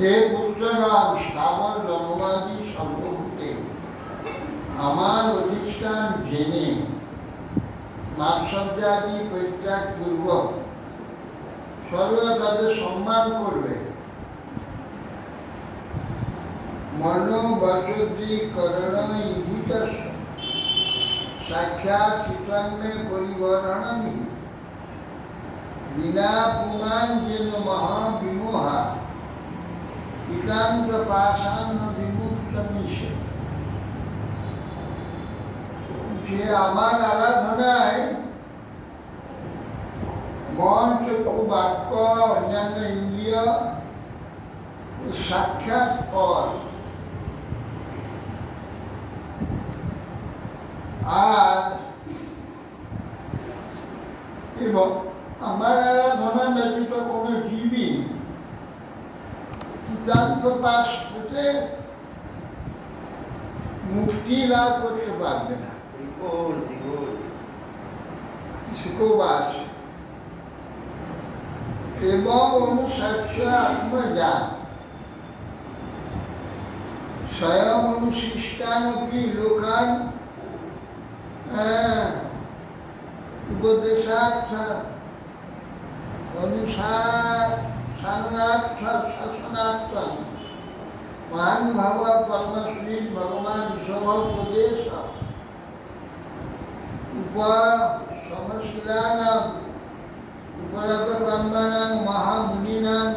হে পুত্রগণ, স্থাবর জন্মাদি সর্বভূতে আমার অধিষ্ঠান জেনে মাৎসর্যাদি পরিত্যাগ পূর্বক সর্বদা তাদের সম্মান করবে। মনোবচোদ্দীকরণ ইঙ্গিত সাক্ষাৎ চিত্রাঙ্গে পরিবরণামি বিনা পুমান যেন মহাবিমোহা ইকান্ত পাষাণ্য বিমুক্ত মিশে। যে আমার আরাধনায় মন, চক্ষু, বাক্য, অন্যান্য ইন্দ্রিয় সাক্ষাৎ পর আর এবং আমার আরাধনা ব্যতীত কোন জীবী কৃতার্থ পাশ হতে মুক্তি লাভ করতে পারবে না। আছে এবং অনুসাক্ষ আত্মজ্ঞান স্বয়ং অনুশিষ্টানপি লোকান উপদেশার্থ অনুশাসনার্থ শাসনার্থ মহান ভাব পরমশ্রী ভগবান ঈশ্বরোপদেশ উপসমশীলানাম উপরত কর্মাণাং মহামুনিনাং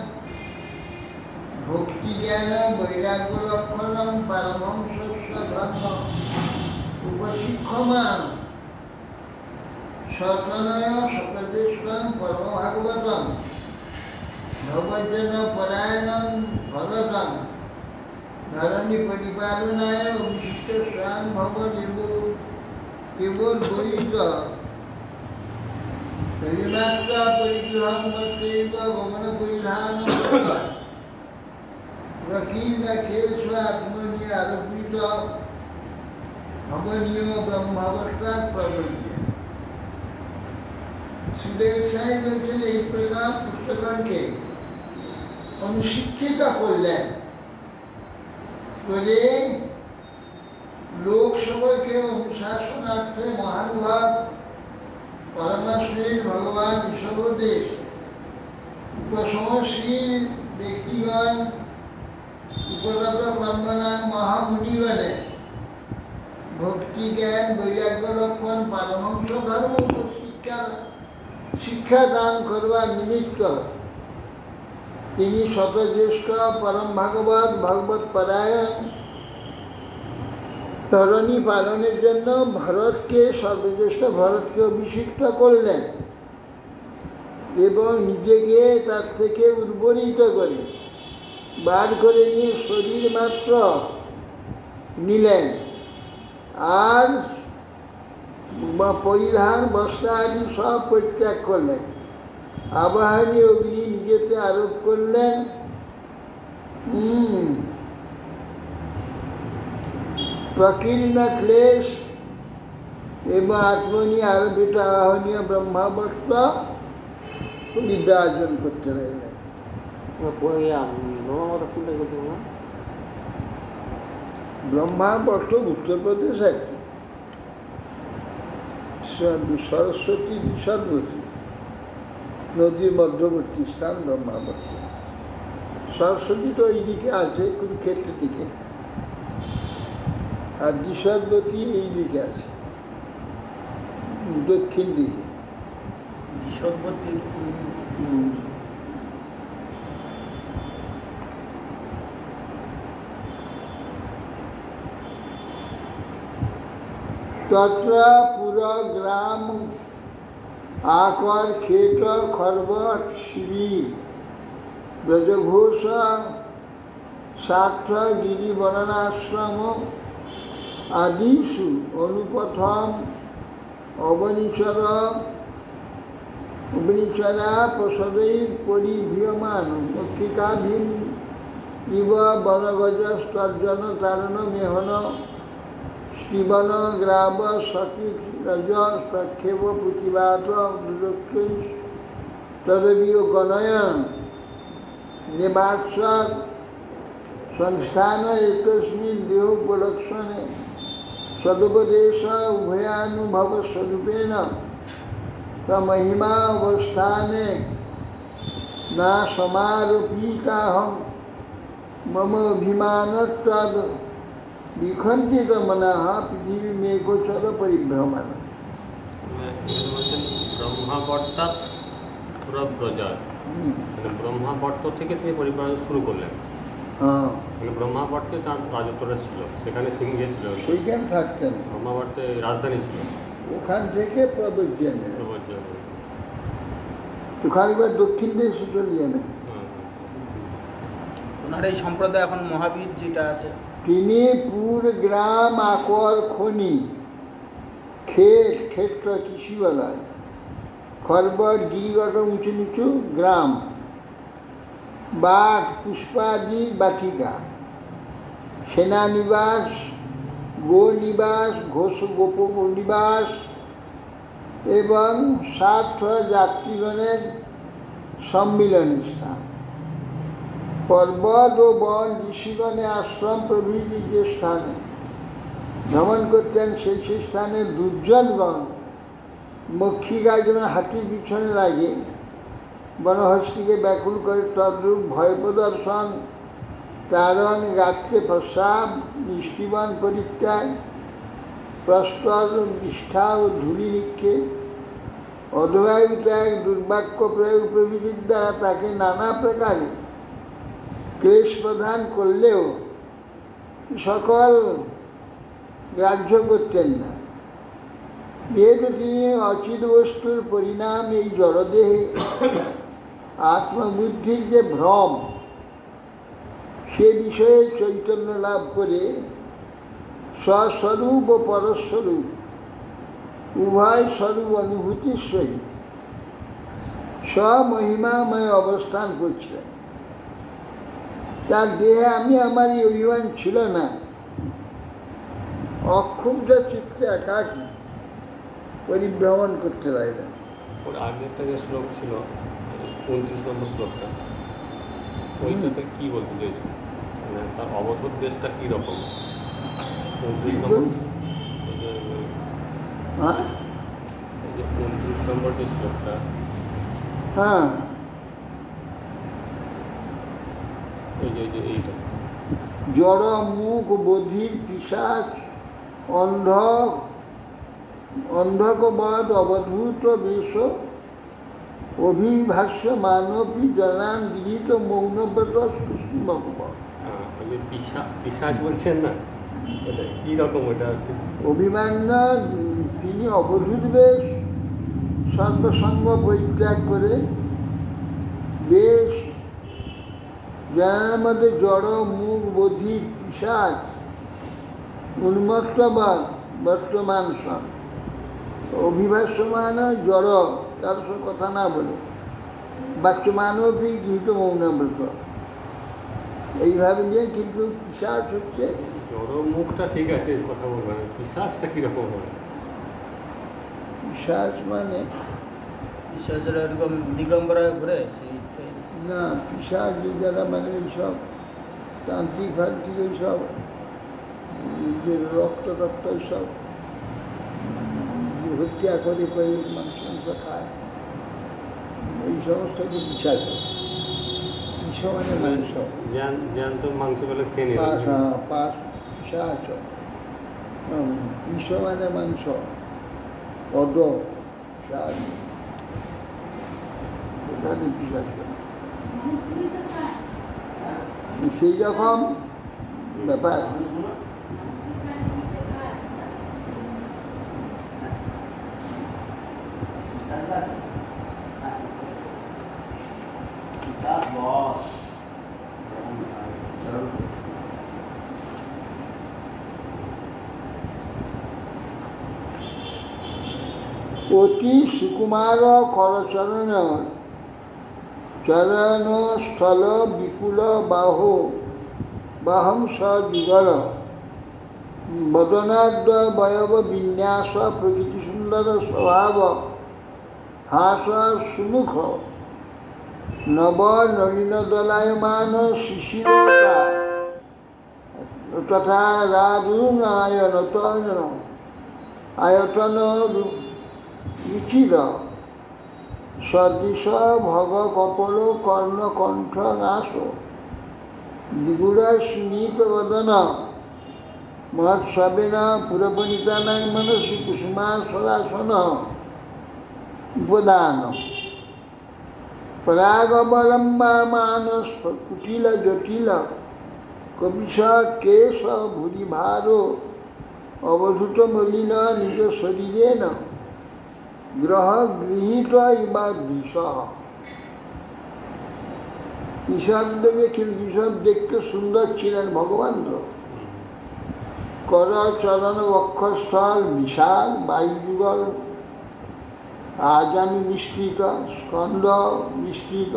ভক্তি জ্ঞান বৈরাগ্য লক্ষণম পরমহংসস্য ধর্ম উপশিক্ষমান সতনয় সপদেশ্বং পরমভাগবতং ভগবজ্জন পরায়ণং ভরতং ধরণী পরিপালনায় অভিষিক্ত স্বয়ং ভব কেবল বলিত শরীরাত্মা পরিগ্রহং মত্যৈব গমন পরিধান প্রকীর্ণকেশ আত্মনি আরোপিত ভবনীয় ব্রহ্মাবস্থাত প্রবৃত্তি। সুদেব সাহেব বলছেন এই প্রকার পুস্তককে অনুশিক্ষিত করলেন করে লোক সবাইকে অনুশাসনার্থে মহানুভাব পরমাশ্রীর ভগবান ঈশ্বরোপদেশ উপসমশীল ব্যক্তিগণ উপরত কর্মনাং মহামুনিগণে ভক্তি জ্ঞান বৈরাগ্য লক্ষণ পারমহংস ধর্ম শিক্ষা দান করবার নিমিত্ত তিনি শতজ্যেষ্ঠ পরম ভাগবত ভগবত পরায়ণ ধরণী পালনের জন্য ভরতকে সর্বজ্যেষ্ঠ ভরতকে অভিষিক্ত করলেন এবং নিজেকে তার থেকে উর্বরিত করে বার করে নিয়ে শরীর মাত্র নিলেন আর পরিধান বস্ত্র আদি সব পরিত্যাগ করলেন। আবাহনী অগ্নি নিজেতে আরোপ করলেন। প্রকীর্ণ ক্লেশ এবং আত্মনি আরোপিত আহনীয় ব্রহ্মাবস্ত্র বিদ্যার্জন করতে রইলেন। ব্রহ্মাবস্ত্র উত্তরপ্রদেশ আছে, সরস্বতী বিষদবতী নদীর মধ্যবর্তী স্থান ব্রহ্মাবস্ত্র। সরস্বতী তো এইদিকে আছে কুরুক্ষেত্রের দিকে, আর বিষদবতী এই দিকে আছে দক্ষিণ দিকে। বিষদবতীর তত্র পুরা গ্রাম আকর ক্ষেত খর্বট শিবির ব্রজঘোষ সার্থ গিরি বনাশ্রম আদিষু অনুপথম অবনিচরা প্রসবৈর পরিভীয়মান মক্ষিকাভিন ইব বনগজ স্তর্জন তারণ মেহন শ্রীবন গ্রাব সতীর রজ প্রক্ষেপ প্রতিবাদ তদবীয় গণয়ন নিবাস संस्थान एकस्मिन् देहोपलक्षणे सदुपदेश उभयानुभव स्वरूपेण महिमा अवस्थाने न समारोपिताहं मम अभिमानत्वाद् विखंडित मनः पृथिवीमेकोचर परिभ्रमण। ব্রহ্মাবর্তাৎ পুরব্রজাত, ব্রহ্মাবর্ত থেকে তিনি পরিভ্রমণ শুরু করলেন। হ্যাঁ, ব্রহ্মাবর্তে তার রাজত্বটা ছিল, সেখানে সিংহে ছিল, সেইখানে থাকতেন। ব্রহ্মাবর্তে রাজধানী ছিল, ওখান থেকে প্রবর্জন, ওখানে এবার দক্ষিণ দেশে চলে যাবেন। ওনার এই সম্প্রদায় এখন মহাবীর যেটা আছে, তিনি পুর গ্রাম আকর খনি ক্ষেত ক্ষেত্র কৃষি বলায় খরবট গিরিগট উঁচু নিচু গ্রাম বাঘ পুষ্পাদি বাটিকা সেনানিবাস গোনিবাস ঘোষ গোপ নিবাস এবং 60 যাত্রীগণের সম্মিলনী স্থান, পর্বত ও বন ঋষিগণে আশ্রম প্রভৃতি যে স্থানে ভ্রমণ করতেন সেই সেই স্থানে দুর্জনগণ মক্ষিকা যেমন হাতির পিছনে লাগে বনহস্তিকে ব্যাকুল করে তদ্রূপ ভয় প্রদর্শন, তারণ রাত্রে প্রস্রাব, নিষ্ঠিবন পরিত্যাগ, প্রস্তর নিষ্ঠা ও ধূলি নিক্ষেপ, অধবায়ু ত্যাগ, দুর্বাক্য প্রয়োগ প্রভৃতির দ্বারা তাকে নানা প্রকারে ক্লেশ প্রদান করলেও সকল গ্রাহ্য করতেন না। যেহেতু তিনি অচিত বস্তুর পরিণাম এই জড়দেহে আত্মবুদ্ধির যে ভ্রম সে বিষয়ে চৈতন্য লাভ করে স্বস্বরূপ ও পরস্বরূপ উভয় স্বরূপ অনুভূতির সহিত স্বমহিমাময় অবস্থান করছিলেন। তার দেহে আমি আমার এই অভিমান ছিল না, অক্ষুব্ধ চিত্তে একাকী পরিভ্রমণ করতে পারলেন। ওর আগেরটা যে শ্লোক ছিল 29 নম্বর শ্লোকটা, ওইটাতে কি বলতে চাইছে, মানে তার অবধূত দেশটা কীরকম? 29 নম্বর, এই যে 29 নম্বর যে শ্লোকটা, হ্যাঁ, এই যে এইটা জড় মুখ বধির পিশাচ অন্ধকবধ অবধূত বেশ অভিভাষ্য মানবী জনান গৃহীত মৌনব্রত পিশাচ বলছেন না, কি রকম ওটা? অভিমান্য তিনি অবধূত বেশ সর্বসঙ্গ পরিত্যাগ করে বেশ জানার মধ্যে জড় মুখ বধির পিশাচ উন্মত্তবাদ বর্তমান সন অভিভাষ্যমান জড় কারোর সঙ্গে কথা না বলে বাচ্যমানও গৃহীত মৌনব্রত, এইভাবে নিয়ে কিন্তু পিশাচ হচ্ছে। জড় মুখটা ঠিক আছে, কথা বলবেন, পিশাচটা কীরকম হবে? পিশাচ মানে পিশাচের এরকম দিগম্বরায় ঘুরে সেই না, পিশাচ যারা মানে এইসব তান্ত্রিক ফান্ত্রিক এইসব যে রক্ত এইসব হত্যা করে মাংস খায়, এই সমস্ত যে পিশাচ। পিস মানে মাংস, জ্যান্ত মাংস বলে খেয়ে নিল। পাশ পিশাচ, পিস মানে মাংস, পদ পিশাচ, পিশাচ সেই রকম ব্যাপার। অতি সুকুমার করচরণ চরণস্থল বিপুল বাহম সযুগল বদনাদ্বয়ব বিন্যাস প্রকৃতি সুন্দর স্বভাব হাস সুমুখ নব নলিন দলায়মান শিশিরতা তথা রাজুং আয়তন আয়তন রুচির সদৃশ ভগ কপল কর্ণ কণ্ঠ নাশ দ্বিগুড় স্মিত বদন মহোৎসবেন পুরপণিতানাং মনসি কুসুমাসলাসন উপদান পরাগবলম্বমান কুটিল জটিল কবিশ কেশ ভূরিভার অবধূত মলিন নিজ শরীরেন গ্রহ গৃহীত ইবা দিশ। ঋষভদেবে ঋষভ দেখতে সুন্দর ছিলেন ভগবান। কর চরণ বক্ষস্থল বিশাল বায়ুযুগল আজানি বিস্তৃত স্কন্ধ বিস্তৃত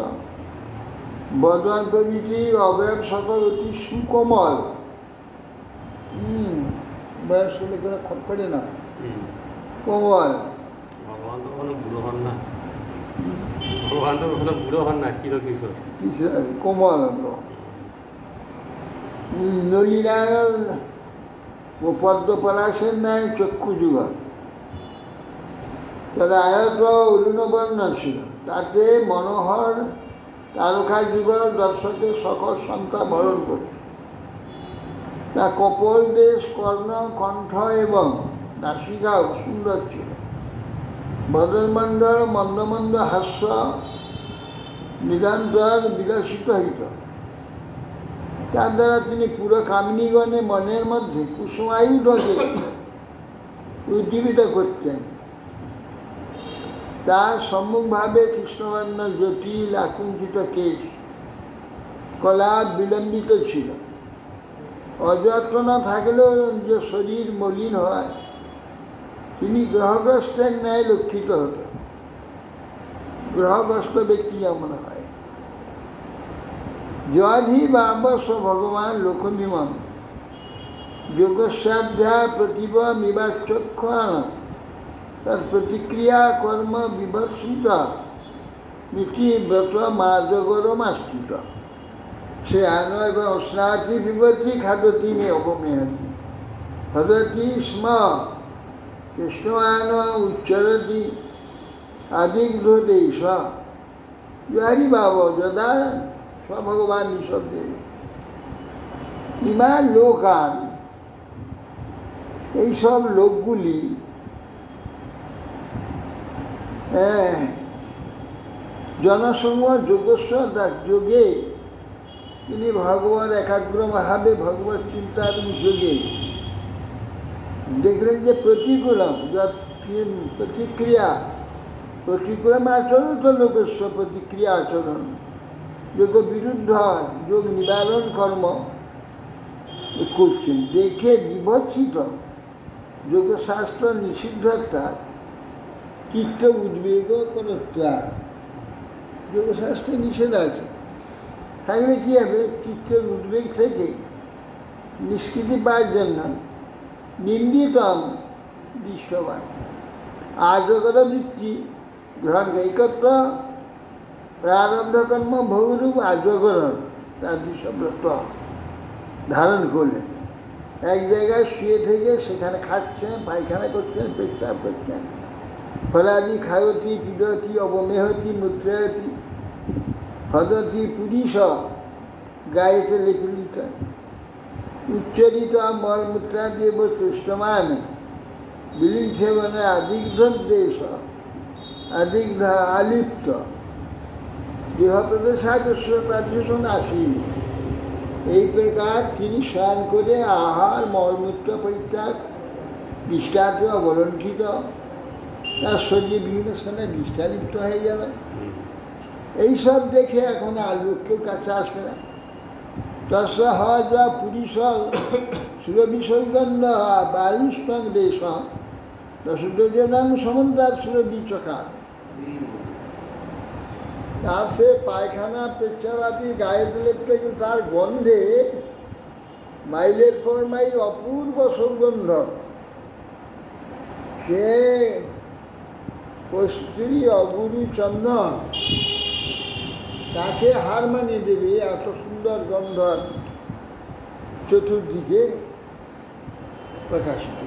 বদন প্রভৃতির অবয়ব সকল অতি সুকোমল। বয়স্ক লোকেরা খটখটে না, কোমল। ভগবান তো কখনো বুড়ো হন না, ভগবান তো কখনো বুড়ো হন না, চিরকিশোর কিশোর কোমল। নলিনার ও পদ্ম পলাশের ন্যায় চক্ষু যুগল। তার আয়ত অরুণবর্ণ ছিল, তাতে মনোহর তারকা যুগল দর্শকের সকল সংখ্যা বরণ করত। তা কপল দেশ কর্ণ কণ্ঠ এবং নাসিকাও সুন্দর ছিল। বদনমণ্ডল মন্দমন্দ হাস্য নিরন্তর বিলসিত হইত। তার দ্বারা তিনি পুরো কামিনীগণের মনের মধ্যে কুসুমায়ুধকে উজ্জীবিত করতেন। তার সম্মুখভাবে কৃষ্ণবর্ণ জটিল আকুঞ্চিত কেশ কলা বিলম্বিত ছিল। অযত্ন না থাকলেও যে শরীর মলিন হয়, তিনি গ্রহগ্রস্তের ন্যায় লক্ষিত হতেন। গ্রহগ্রস্ত ব্যক্তি যেমন হয়। যধি বাবস ভগবান লোকমিমন যোগস্যাধ্যা প্রতিভ মিবাচক্ষণ তার প্রতিক্রিয়া কর্ম বিভর্ষিত মিটি ব্রত মাজগরমাশ্রিত সে আন এবং স্নাতি বিভর্তি খাদতি মে অপমেহতি হদতি স্ম কৃষ্ণান উচ্চরতি আদিগ্ধদেশ হরি বাব যদা ভগবান ঋষভদেব ইমান লোকান। এইসব লোকগুলি জনসমূহ যোগস্ব যোগে তিনি ভগবান একাগ্রভাবে ভগবত চিন্তার যোগে দেখলেন যে প্রতিকূলম প্রতিক্রিয়া প্রতিকূলম আচরণ তো লোকস্ব প্রতিক্রিয়া আচরণ যোগ বিরুদ্ধ যোগ নিবারণ কর্ম করছেন। দেখে বিভৎসিত যোগশাস্ত্র নিষিদ্ধতা চিত্ত উদ্বেগ করত্বার যোগশাস্ত্রে নিষেধ আছে। থাকলে কী হবে? চিত্তের উদ্বেগ থেকে নিষ্কৃতি পাওয়ার জন্য নিন্দিতম দৃষ্টবান আজগর বৃত্তি গ্রহণ একত্র প্রারব্ধ কর্ম ভৌরূপ আজগরণ তার দৃশ্যব্রত ধারণ করলেন। এক জায়গায় শুয়ে থেকে সেখানে খাচ্ছেন, পায়খানা করছেন, পেচ্ছাপ করছেন। ফলাদি খায়তি পীড়তি অবমেহতি মুত্রায়তি হদতি পুরীষ গায়েতে লিপিলিত উচ্চরিত মলমূত্রাদেব তুষ্টমান বিলিঞ্ছেবনে আদিগ্ধদেশ আদিগ্ধ আলিপ্ত দেহপ্রদেশাদস্য তাদৃশন আসীন। এই প্রকার তিনি স্নান করে আহার মলমূত্র পরিত্যাগ বিষ্ঠাতে অবলম্বিত তার শরীরে বিভিন্ন স্থানে বিষ্ঠা লিপ্ত হয়ে গেল। এইসব দেখে এখন আর লোক কেউ কাছে আসবে না। তস্য হওয়া পুরুষ সুরবিসর্গন্ধ বায়ুষ্পং দেশ দশনাম সমন্তার সুরবিচকা। তার সে পায়খানা পেচ্ছাবাদি গায়ের লেপটে তার গন্ধে মাইলের পর মাইল অপূর্ব সুগন্ধ। সে কস্তুরী অগুরু চন্দন তাকে হার মানিয়ে দেবে, এত সুন্দর গন্ধ। চতুর্দিকে প্রকাশিত।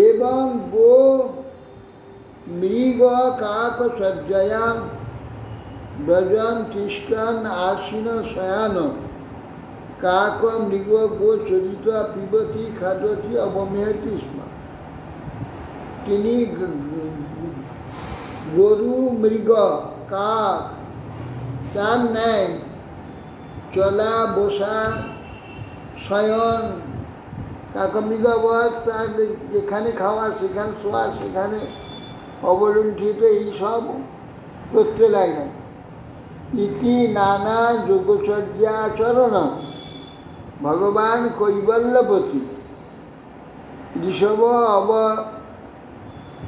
এবং গো মৃগ কাক সজ্জয়া ব্রজন তিষ্ঠন আসীন শয়ান কাক মৃগ গো চরিত পিবতি খাদতি অবমেহতি স্ম। তিনি গরু মৃগ কাক তার ন্যায় চলা বসা শয়ন কাকমৃগবধ তার যেখানে খাওয়া সেখানে শোয়া সেখানে অবলুণ্ঠিত এইসব করতে লাগলেন। ইতি নানা যোগচর্যাচরণ ভগবান কৈবল্যপতি ঋষভ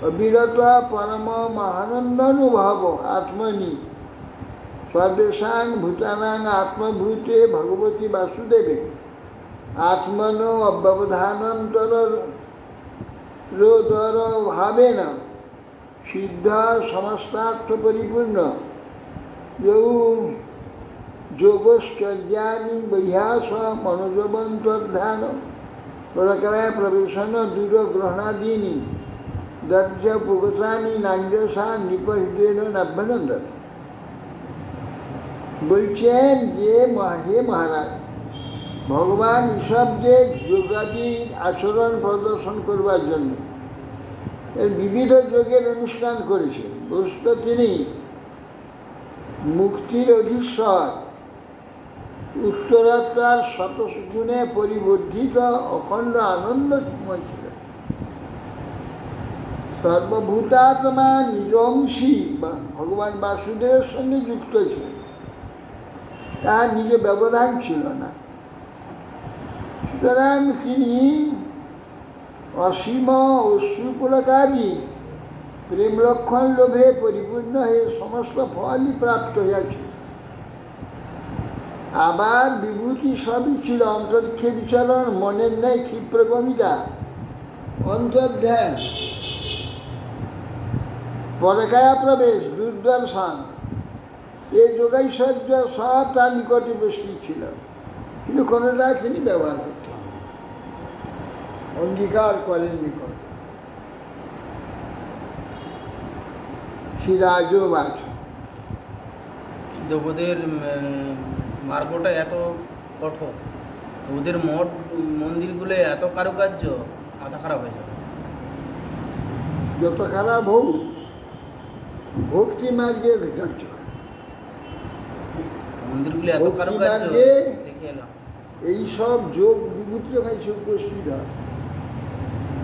অবিরত পরম মহানন্দানুভব আত্মনি সর্বেশাং ভূতানাং আত্মভূতে ভগবতী বাসুদেবে আত্মনো অব্যবধানন্তর রোদর ভাবেন সিদ্ধ সমস্তার্থ পরিপূর্ণ যৌ যোগশ্চর্যানি বহ্যাস মনোজবন্তর্ধান প্রকায় প্রবেশন দূরগ্রহণাদীনি দর্জ পুগতানি নাঞ্জসা নিপহৃদেন নাভ্যনন্দন। বলছেন যে হে মহারাজ, ভগবান ঈশ্বর যে যোগাদি আচরণ প্রদর্শন করবার জন্য এর বিবিধ যোগের অনুষ্ঠান করেছে। বস্তুত তিনি মুক্তির অধীশ্বর, উত্তরোত্তর শতগুণে পরিবর্ধিত অখণ্ড আনন্দময় ছিল। সর্বভূতাত্মা নিজংশী ভগবান বাসুদেবের সঙ্গে যুক্ত ছিল, তার নিজ ব্যবধান ছিল না। সুতরাং তিনি অসীম অশ্রুপুলকারী প্রেম লক্ষণ লোভে পরিপূর্ণ হয়ে সমস্ত ফলই প্রাপ্ত হইয়াছে। আবার বিভূতি সবই ছিল, অন্তরিক্ষে বিচরণ, মনের ন্যায় ক্ষিপ্রগমিতা, অন্তর্ধ্যান, পরকায়া প্রবেশ, দূরদর্শন, এই যোগৈশ্বর্য সব তার নিকটে উপস্থিত ছিল, কিন্তু কোনোটা তিনি ব্যবহার করতেন, অঙ্গীকার করেন নিকট। শ্রীরাজবাচ ওদের মার্গটা এত কঠোর, ওদের মঠ মন্দিরগুলো এত কারুকার্য, মাথা খারাপ হয়ে যাবে। যত খারাপ হোক, ভক্তি মার্গে কার্য, মন্দিরগুলো এত কারুকার্য দেখে এলাম। এইসব যোগ বিভূতি সব উপস্থিত হয়,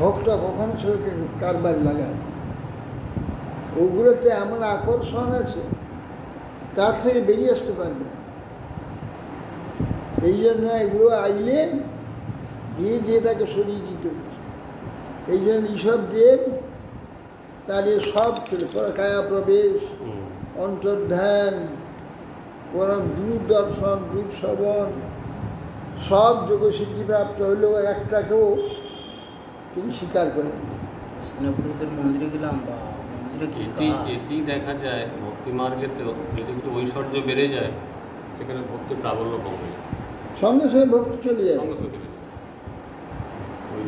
ভক্ত কখনো সরকে কারবার লাগায়, ওগুলোতে এমন আকর্ষণ আছে তার থেকে বেরিয়ে আসতে পারবে না। এই জন্য এগুলো আইলে দিয়ে দিয়ে তাকে সরিয়ে দিতে হবে। এই জন্য এইসব দেব তাদের সব ছিল, কায়া প্রবেশ, অন্তর্ধ্যান, পরম দূরদর্শন, দূরশ্রবণ, সব যোগসিদ্ধি প্রাপ্ত হলেও একটাকেও তিনি স্বীকার করেন। স্নেহপুরীদের মন্দিরে গেলাম বা মন্দিরে এটি দেখা যায় ভক্তি মার্গেতে যদি একটু ঐশ্বর্য বেড়ে যায় সেখানে ভক্তি প্রাবল্য কম হয়ে যায়, সঙ্গে সঙ্গে ভক্তি চলে যায়। সঙ্গে সঙ্গে চলে যায়।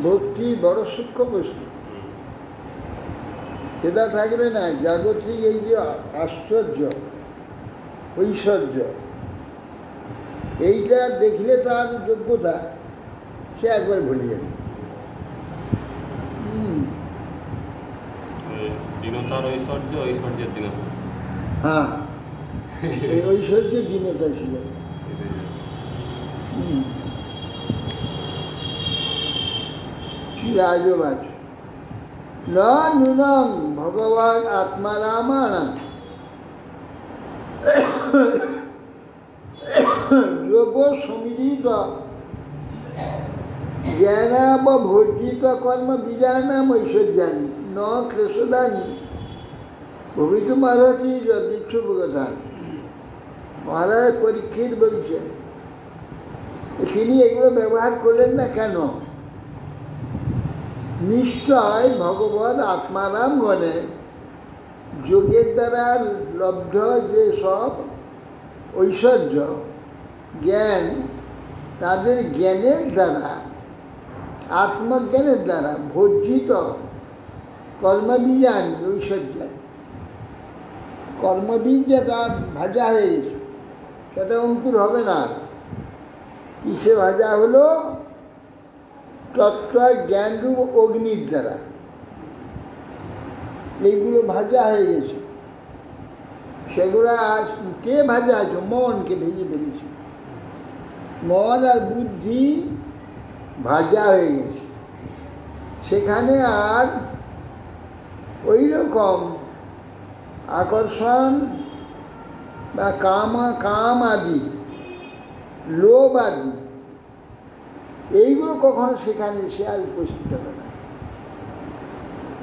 ভক্তি বড় সূক্ষ্ম বস্তু, সেটা থাকবে না। জাগতিক এই যে আশ্চর্য ঐশ্বর্য, এইটা দেখলে তার যোগ্যতা সে একবার ভুলে যাবে। দীনতার ঐশ্বর্য, ঐশ্বর্যের দীনতা। হ্যাঁ, এই ঐশ্বর্য দীনতা ছিল। রাজবাচ নূনং ভগবান আত্মারামাণ যোগ সমিলিত জ্ঞানাবর্জিত কর্ম বীজানাম ঐশ্বর্যানি ন ক্লেশদানি ভবিতুমারতি যদিচ্ছুপগতান। মহারাজ পরীক্ষিত বলছেন, তিনি এগুলো ব্যবহার করলেন না কেন? নিশ্চয় ভগবৎ আত্মারাম গণে যোগের দ্বারা লব্ধ যে সব ঐশ্বর্য, জ্ঞান তাদের জ্ঞানের দ্বারা, আত্মজ্ঞানের দ্বারা বর্জিত কর্মবীজানি ঐশ্বর্যানি। কর্মবীজ যেটা ভাজা হয়ে গেছে সেটা অঙ্কুর হবে না। কিসে ভাজা হলো? তত্ত্ব জ্ঞানরূপ অগ্নির দ্বারা এইগুলো ভাজা হয়ে গেছে। সেগুলো কে ভাজা আছে? মনকে ভেজে ফেলেছে। মন আর বুদ্ধি ভাজা হয়ে গেছে। সেখানে আর ওই রকম আকর্ষণ বা কাম আদি, লোভ আদি, এইগুলো কখনো সেখানে সে আর উপস্থিত হবে না।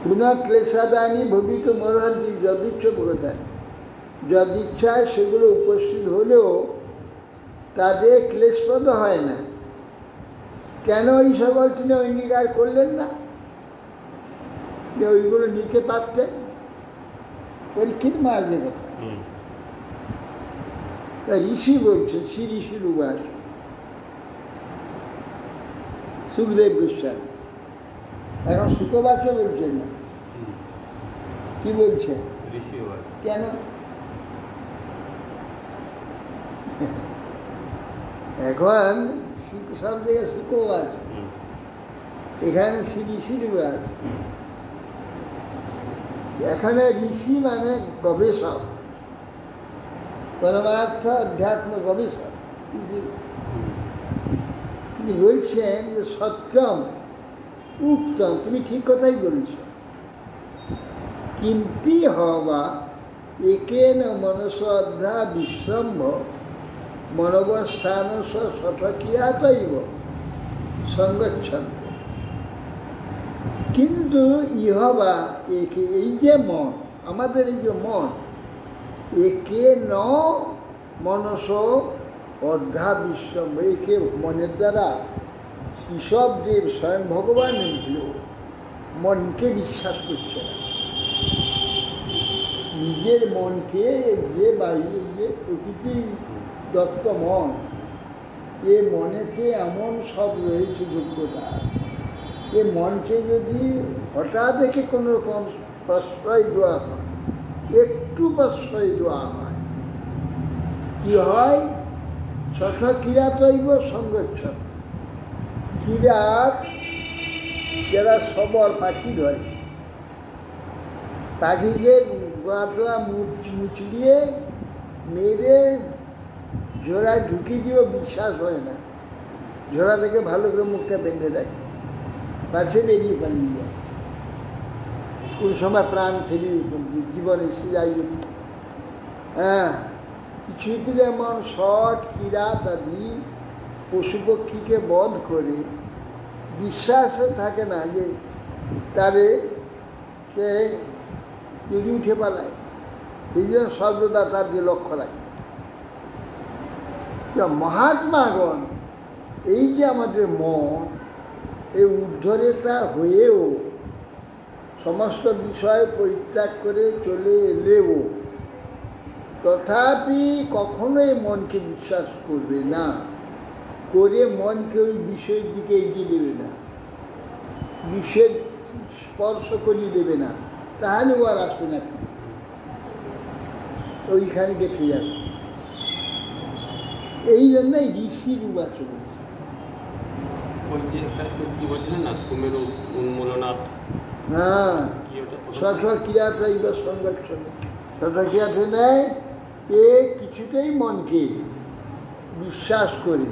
পুনঃ ক্লেশাদানি ভবিত মরহাদি যদিচ্ছ প্রদান, যদিচ্ছায় সেগুলো উপস্থিত হলেও তাদের ক্লেশপদ হয় না। কেন এই সকল তিনি অঙ্গীকার করলেন না যে ওইগুলো নিতে পারতেন? পরীক্ষিত মার্গের কথা ঋষি বলছে, শ্রী ঋষির উবাস সুখদেব গোস্বামী। এখন সুখবাচও বলছে না, কি বলছে? কেন? এখন সব জায়গায় সুখও আছে, এখানে শ্রী ঋষির আছে। এখানে ঋষি মানে গবেষক, পরমার্থ অধ্যাত্ম গবেষক ঋষি। তিনি বলছেন যে সত্যম উত্তম, তুমি ঠিক কথাই বলেছ, কিন্তু হওয়া একেন মনস অধ্যা বিশ্রম্ভ মনোবস্থান সঠকিয়াতৈব সঙ্গচ্ছন্ত। কিন্তু ইহবা একে, এই যে মন, আমাদের এই যে মন, একে ন মনস অধ্যা বিশ্রম্ভ, একে মনের দ্বারা ঋষভদেব স্বয়ং ভগবান মনকে বিশ্বাস করছে না। নিজের মনকে, যে বাইরে যে প্রকৃতি দত্ত মন, এ মনেতে এমন সব রয়েছে যোগ্যতা, এ মনকে যদি হঠাৎ দেখে কোনো রকম প্রশ্রয় দেওয়া হয়, একটু প্রশ্রয় দেওয়া হয়, কি হয়? সঠ কিরাতৈব সংগচ্ছন। কিরাত যারা সবর পাখি ধরে, পাখিকে গাঁতলা মুচড়িয়ে মেরে ঝোড়া ঢুকি দিয়েও বিশ্বাস হয় না। ঝোড়া থেকে ভালো করে মুখটা বেঁধে রাখে, পাশে বেরিয়ে পালিয়ে যায়। কোন সময় প্রাণ ফেরি জীবনে সে যাই। হ্যাঁ, কিছু যেমন শট কিরাত আদি পশু পক্ষীকে বধ করে বিশ্বাস থাকে না যে তারে সে যদি উঠে পালায়, সেই জন্য সর্বদা তার যে লক্ষ্য রাখে। মহাত্মাগণ এই যে আমাদের মন, এই ঊর্ধ্বরেতা হয়েও সমস্ত বিষয় পরিত্যাগ করে চলে এলেও তথাপি কখনোই মনকে বিশ্বাস করবে না, করে মনকে ওই বিষয়ের দিকে এগিয়ে দেবে না, বিষের স্পর্শ করিয়ে দেবে না, তাহলে ও আর আসবে না, ওইখানে দেখে যাবে। এই জন্যই ঋষির উবাচ হ্যাঁ, সঠকিরাতৈব সংগঠন। সঠকিরাতে নেয় এ কিছুতেই মনকে বিশ্বাস করে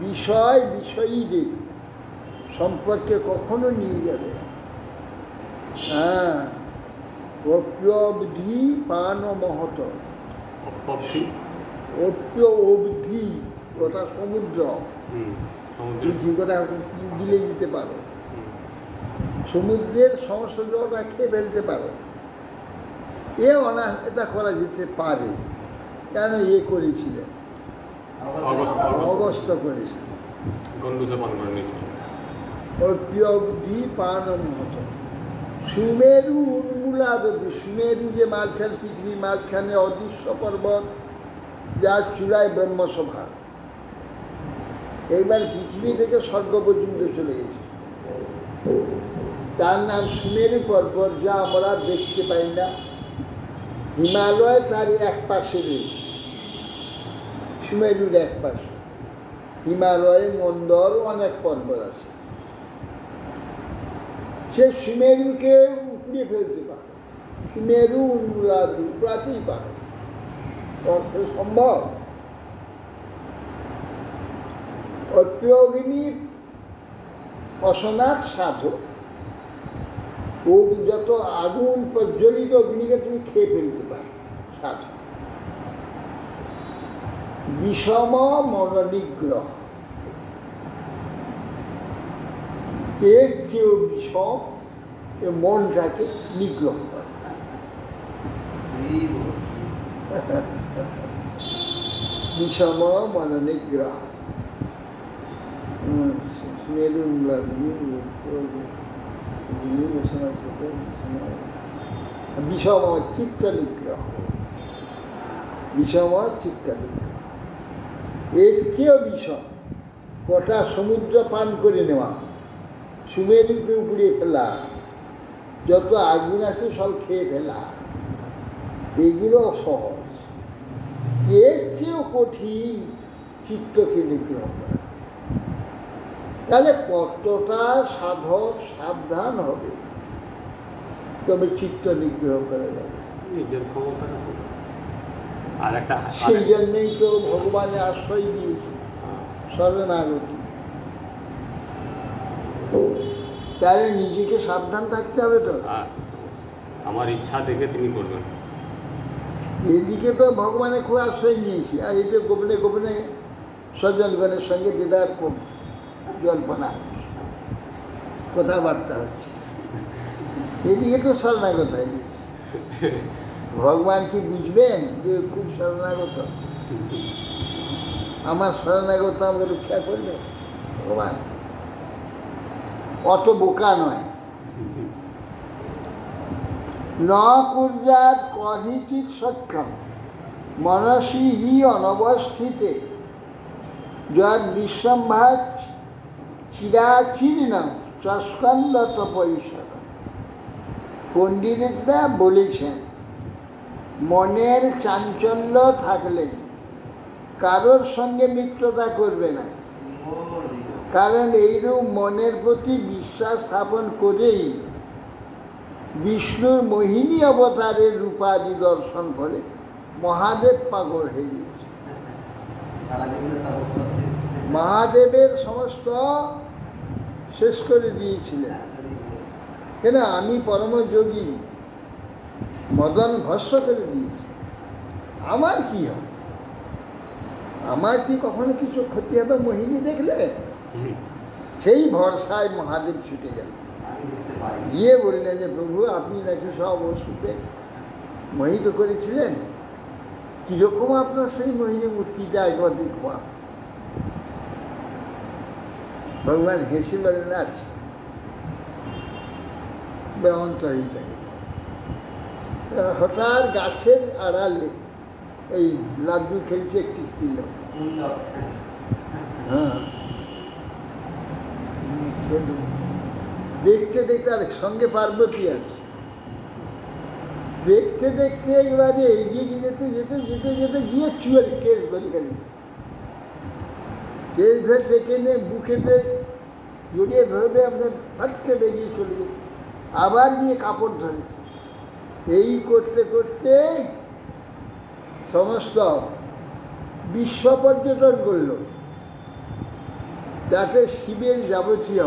বিষয়ীদের সম্পর্কে কখনো নিয়ে যাবে। হ্যাঁ, অপ্যবধি পান মহত। অপ্য অবধি ওটা সমুদ্র, গিলে দিতে পারো, সমুদ্রের সমস্ত জলটা খেয়ে ফেলতে পারো। এটা করা যেতে পারে, কেন এ করেছিলেন, অগস্ত করেছিলেন। অপ্যবধি পান মহত। সুমেরু উন্মূলাদ, সুমেরু যে মাঝখানে, পৃথিবীর মাঝখানে অদৃশ্য পর্বত, যার চূড়ায় ব্রহ্মসভা, এইবার পৃথিবী থেকে স্বর্গ পর্যন্ত চলে গেছে। তার নাম সুমেরু পর্বত, যা আমরা দেখতে পাই না। হিমালয় তার এক পাশে রয়েছে, সুমেরুর এক পাশে। হিমালয়ে মন্দর অনেক পর্বত আছে। সে সুমেরুকে উপড়ে ফেলতে পারে, সুমেরু উপড়াতেই পারে, অর্থে সম্ভব। অগ্নি অসনাথ সাধক, ও যত আগুন প্রজ্বলিত অগ্নিকে তুমি খেয়ে ফেলতে পারো, সাধক। বিষম মনোনিগ্রহ, এর চেয়েও বিষম মনটাকে নিগ্রহ করে। বিষম মনোনিগ্রহ, বিষম চিত্ত নিগ্রহ, বিষম চিত্ত নিগ্রহ। এর চেয়েও বিষম গোটা সমুদ্র পান করে নেওয়া, সুমেরুকে উপড়িয়ে ফেলা, যত আগুন আছে সব খেয়ে ফেলা, এগুলো সহজ। এর চেয়েও কঠিন চিত্তকে নিগ্রহ করা। তাহলে কতটা সাধক সাবধান হবে, তবে চিত্ত নিগ্রহ করা যাবে। নিজের ক্ষমতাটা আর একটা, সেই জন্যই তো ভগবানের আশ্রয় দিয়েছে শরণাগতি। তাহলে নিজেকে সাবধান থাকতে হবে। তো আমার ইচ্ছা দেখে তিনি করবেন। এদিকে তো ভগবানের খুব আশ্রয় নিয়েছি, আর এই তো গোপনে গোপনে স্বজনগণের সঙ্গে দিদার জল্পনা কথাবার্তা হচ্ছে, এদিকে তো শরণাগত হয়ে গেছে। ভগবান কি বুঝবেন যে খুব শরণাগত, আমার শরণাগত আমাকে রক্ষা করবে? ভগবান অত বোকা নয়। ন কুর্যাৎ কধিচিৎ সক্ষম মনসি হি অনবস্থিতে যদ বিশ্বম্ভাত চিরাচীর্ণ চস্কন্দত পরিসর। পণ্ডিতরা বলেছেন, মনের চাঞ্চল্য থাকলে কারোর সঙ্গে মিত্রতা করবে না, কারণ এইরূপ মনের প্রতি বিশ্বাস স্থাপন করেই বিষ্ণুর মোহিনী অবতারের রূপাদি দর্শন করে মহাদেব পাগল হয়ে গিয়েছে। মহাদেবের সমস্ত শেষ করে দিয়েছিলেন। কেন? আমি পরমযোগী, মদন ভস্ম করে দিয়েছি, আমার কি হবে? আমার কি কখনো কিছু ক্ষতি হবে মোহিনী দেখলে? সেই ভরসায় মহাদেব ছুটে গেল, গিয়ে বললেন যে প্রভু আপনি নাকি সব ওষুধে মোহিত করেছিলেন, কিরকম আপনার সেই মোহিনী মূর্তিটা একবার দেখবো। ভগবান হেসে বললেন, আচ্ছা অন্তরিত। হঠাৎ গাছের আড়ালে এই লাড্ডু খেলছে একটি স্ত্রীলোক। হ্যাঁ, দেখতে দেখতে আর সঙ্গে পার্বতী আছে। দেখতে দেখতে একবারে এগিয়ে যেতে যেতে যেতে যেতে গিয়ে চুয়ের কেস ধরে গেল। কেস ধরে সেখানে বুকেতে জড়িয়ে ধরবে, আপনার ফাটকে বেরিয়ে চলে গেছে। আবার গিয়ে কাপড় ধরেছে। এই করতে করতে সমস্ত বিশ্ব পর্যটন করল, যাতে শিবের যাবতীয়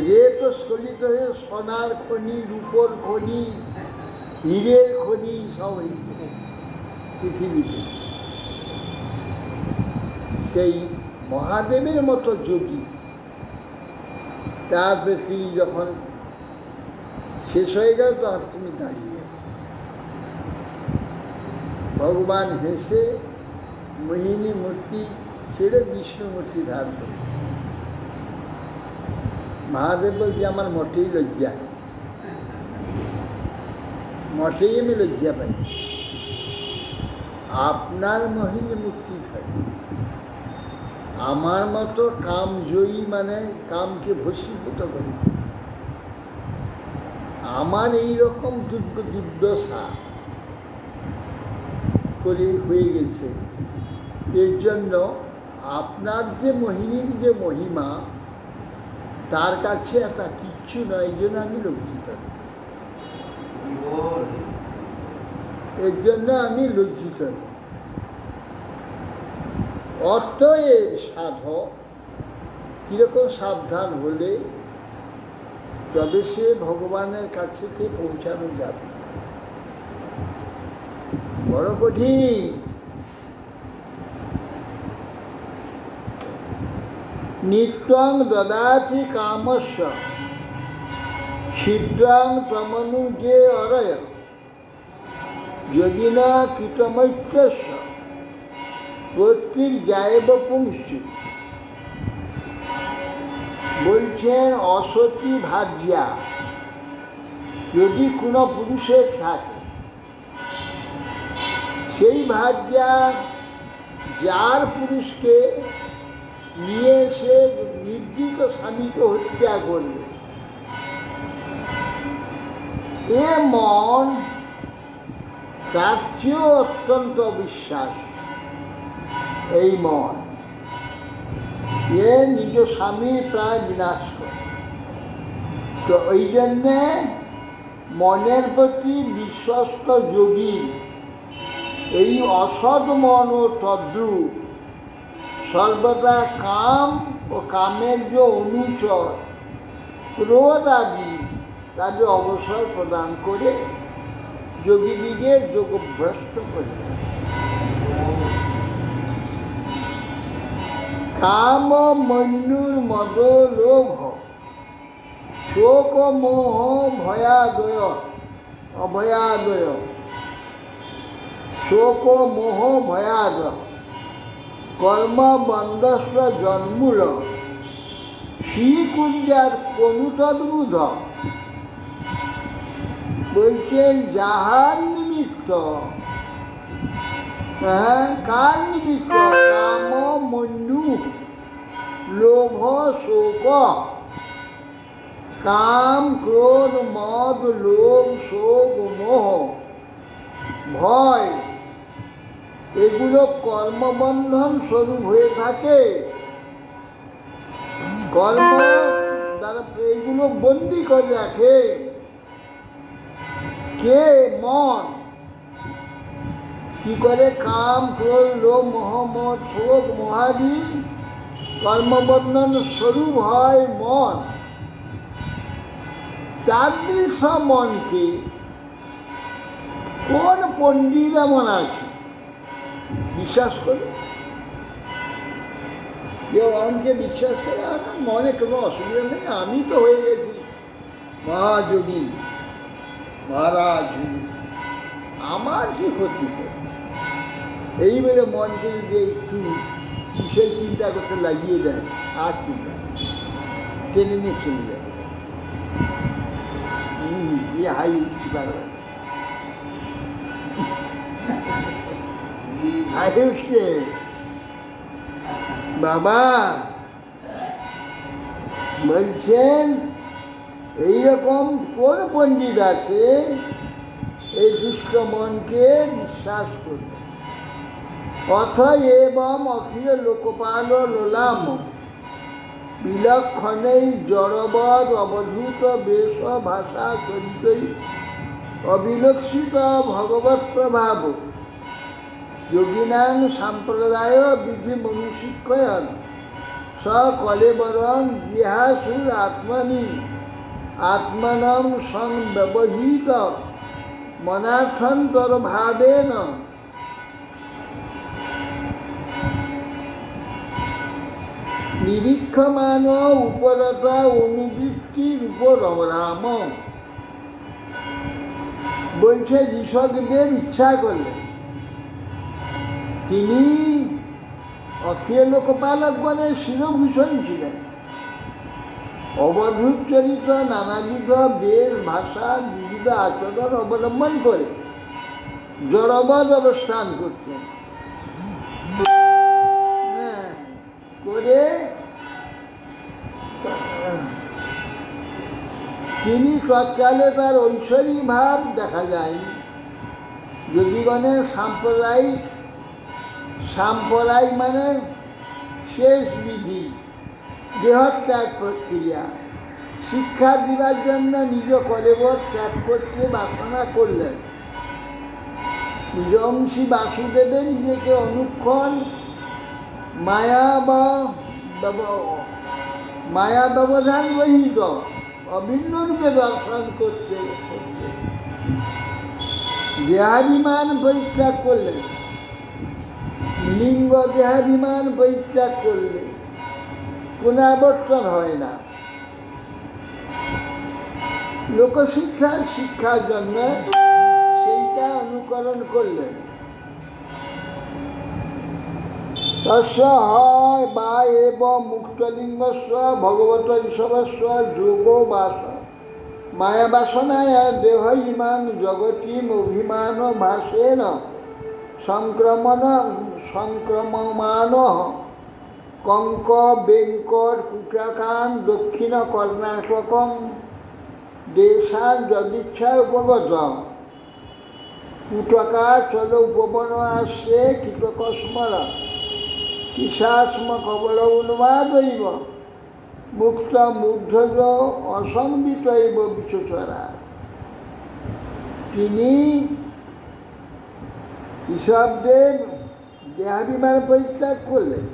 রেত স্খলিত হয়ে সোনার খনি, রূপোর খনি, হীরের খনি সব হয়েছে পৃথিবীতে। সেই মহাদেবের মতো যোগী, তারপরে তিনি যখন শেষ হয়ে গেল তখন তুমি দাঁড়িয়ে ভগবান হেসে মোহিনী মূর্তি ছেড়ে বিষ্ণু মূর্তি ধারণ করেছে। মহাদেব বলছে আমার মোটেই লজ্জা নেই, মোটেই আমি লজ্জা পাই। আপনার মোহিনী মূর্তি থাকে, আমার মতো কামজয়ী মানে কামকে ভস্মীভূত করে। আমার এইরকম দুর্দশা করে হয়ে গেছে, এর জন্য আপনার যে মোহিনীর যে মহিমা তার কাছে একটা কিচ্ছু নয়, এই জন্য আমি লজ্জিত। এর জন্য আমি লজ্জিত। অতএব সাধক কিরকম সাবধান হলে তবে সে ভগবানের কাছে পৌঁছানো যাবে। বড় কঠিন। নিত্যং দদাতি কামস্য ছিদ্রাং তমনুজে অরয় যদি না কৃতমৈত্যস্য প্রত্যেক যায়ব পুংসি। বলছেন অসতী ভার্যা যদি কোনো পুরুষের থাকে, সেই ভার্যা যার পুরুষকে নিয়ে সে নির্দিষ্ট স্বামীকে হত্যা করবে, এ মন তার চেয়েও অত্যন্ত বিশ্বাস। এই মন এ নিজ স্বামীর প্রায় বিনাশ করে। তো ওই জন্যে মনের প্রতি বিশ্বস্ত যোগী এই অসৎ মন ও তদ্রূপ সর্বদা কাম ও কামের যে অনুচর ক্রোধ আদি তাদের অবসর প্রদান করে যোগীদিকে যোগভ্রষ্ট করে। কাম মন্যুর মদ লোভ শোক মোহ ভয়াদয় অভয়াদয় শোক মোহ ভয়াদয় কর্ম বন্ধস্ব জন্মূল শ্রীকুঞ্জার কনুতদ্বুধ। বলছেন যাহার নিমিত্ত, কার নিমিত্ত? কাম মন্যু লোভ শোক। কাম ক্রোধ মদ লোভ শোক মোহ ভয় এগুলো কর্মবন্ধন স্বরূপ হয়ে থাকে। কর্ম দ্বারা এগুলো বন্দি করে রাখে কে? মন। কি করে? কাম ক্রোধ লোভ মোহ মদ শোক মোহাদি কর্মবন্ধন স্বরূপ হয় মন। তাদৃশ মনকে কোন পণ্ডিত এমন আছে বিশ্বাস করে? কেউ মনকে বিশ্বাস করে? মনে কোনো অসুবিধা নেই, আমি তো হয়ে গেছি মহাযোগী মহারাজ, আমার কি ক্ষতি করে? এই বলে মনকে যদি একটু কিসের চিন্তা করতে লাগিয়ে দেয়, আর চিন্তা টেনে নিয়ে চলে যাবে। হাই উঠতে পারবে, হাই উঠছে বাবা। বলছেন এইরকম কোন পণ্ডিত আছে এই দুষ্ট মনকে বিশ্বাস করবে? অথ এবং অখিল লোকপাল লোলাম বিলক্ষণেই জড়বদ অবধূত বেশ ভাষা চরিতই অবিলক্ষিত ভগবৎ প্রভাব যোগিনাং সম্প্রদায় বিধি মনুশিক্ষয়ন স কলেবরং জিহাসুর আত্মনি আত্মনং সংব্যবহৃত মনার্থন্তর ভাবেন নিরীক্ষমান উপরতা অনুবৃত্তির উপর রাম। বলছে ঋষভদের ইচ্ছা করলেন, তিনি অখিল লোকপালক বলে শিরভূষণ ছিলেন, অবধূত চরিত্র নানাবিধ বেশ ভাষা বিবিধ আচরণ অবলম্বন করে জড়বৎ অবস্থান করতেন। করে তিনি তৎকালে তার ঐশ্বরিক ভাব দেখা যায়নি। যোগীগণের সাম্প্রদায়িক মানে শেষ বিধি, দেহত্যাগ প্রক্রিয়া শিক্ষা দিবার জন্য নিজ কলেবর ত্যাগ করতে বাসনা করলেন। নিজংশী বাসুদেবে নিজেকে অনুক্ষণ মায়া ব্যবধান রহিত অভিন্ন রূপে দর্শন করতে দেহাভিমান পরিত্যাগ করলেন। লিঙ্গ দেহাভিমান পরিত্যাগ করলে পুনরাবর্তন হয় না। শিক্ষার জন্য সেইটা অনুকরণ করলেন। তস্য হয় বা এবং মুক্তলিঙ্গস্ব ভগবত ঋষভস্ব যোগ বাস মায়া বাসনায় দেহ ইমান জগতিম অভিমান ভাসেন সংক্রমমান কঙ্ক বেঙ্কট কুটাকান দক্ষিণ কর্ণাটকম দেশার যদিচ্ছা উপগত কুটকা চল উপবন আসে কীটকস্মর কিশাস্ম কবল উন্মাদৈব মুক্ত মুগ্ধজ অসংবিতৈব বিশ্বচরা। তিনি ঋষভদেব দেহাভিমান পরিত্যাগ করলেন।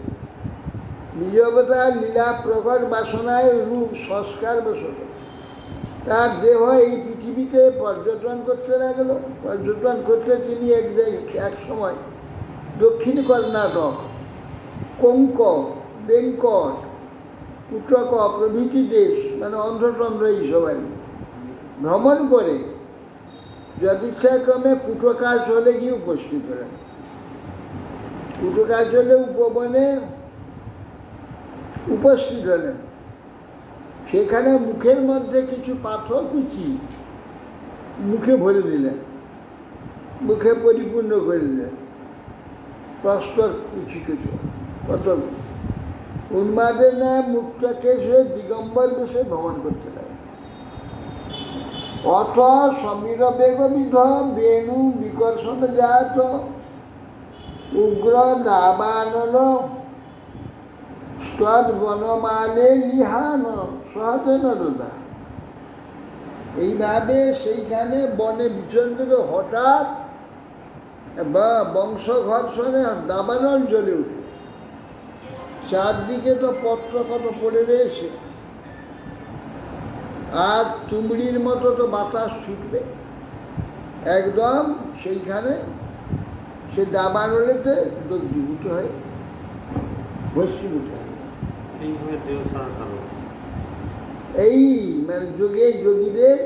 নিজ অবতার লীলা প্রকট বাসনায় রূপ সংস্কার বসত তার দেহ এই পৃথিবীতে পর্যটন করতে লাগলো। পর্যটন করতে তিনি এক সময় দক্ষিণ কর্ণাটক, কঙ্ক, বেঙ্কট, কুটক প্রভৃতি দেশ মানে অন্ধ্রচন্দ্র এই সবাই ভ্রমণ করে যদিচ্ছাক্রমে কুটকাচলে গিয়ে উপস্থিত হলেন। কুটকাচলে উপবনে উপস্থিত হলেন। সেখানে মুখের মধ্যে কিছু পাথর কুচি মুখে ভরে দিলেন, মুখে পরিপূর্ণ করে দিলেন। প্রস্তর কুচি কিছু কত উন্মাদের ন্যায় মুখটাকে সে দিগম্বর বেশে ভ্রমণ করতে লাগে। অথ সমীর বেগবিধ বেণু বিকর্ষণ জাত উগ্র দাবানল স্তদ বনমালে লিহান সহজেন দাদা। এইভাবে সেইখানে বনে বিচরণ করে হঠাৎ বা বংশ ঘর্ষণে দাবানল জ্বলে উঠে। চারদিকে তো পত্র কত পড়ে রয়েছে, আর তুমড়ির মতো তো বাতাস ছুটবে একদম। সেইখানে সে দাবানলেতে দগ্ধীভূত হয়, ভস্মীভূত হয়। এই মানে যোগীদের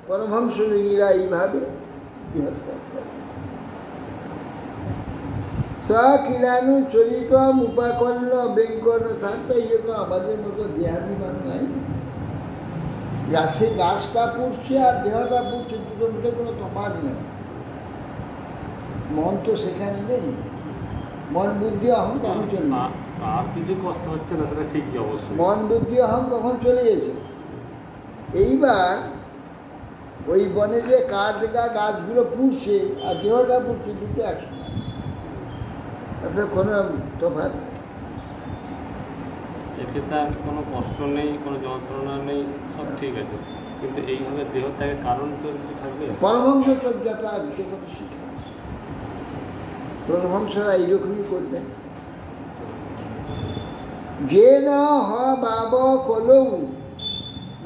পরমহংস যোগীরা এইভাবে কিলানু চরিতম উপাকর্ণ বেঙ্কট থাকতে এরকম আমাদের মতো দেহাভিমান নাই। গাছে গাছটা পুড়ছে আর দেহটা পুড়ছে, দুটোর মধ্যে কোনো তফাৎ নেই। মন তো সেখানে নেই, মন বুদ্ধি অহং কখন চলে গেছে। কিছু কষ্ট হচ্ছে না, সেটা ঠিকই অবশ্য। মন বুদ্ধি অহং কখন চলে গেছে। এইবার ওই বনে যে গাছগুলো পুড়ছে আর দেহটা পুড়ছে, দুটো একসঙ্গে, তাতে কোনো তফাৎ নেই। এতে তার কোনো কষ্ট নেই, কোনো যন্ত্রণা নেই, সব ঠিক আছে, কিন্তু এইভাবে দেহ ত্যাগের কারণ তো কিছু থাকবে। পরমহংস চর্যাটা বিশেষত শিক্ষা আছে, পরমহংসরা এইরকমই করবেন। যে না হ বাব কলৌ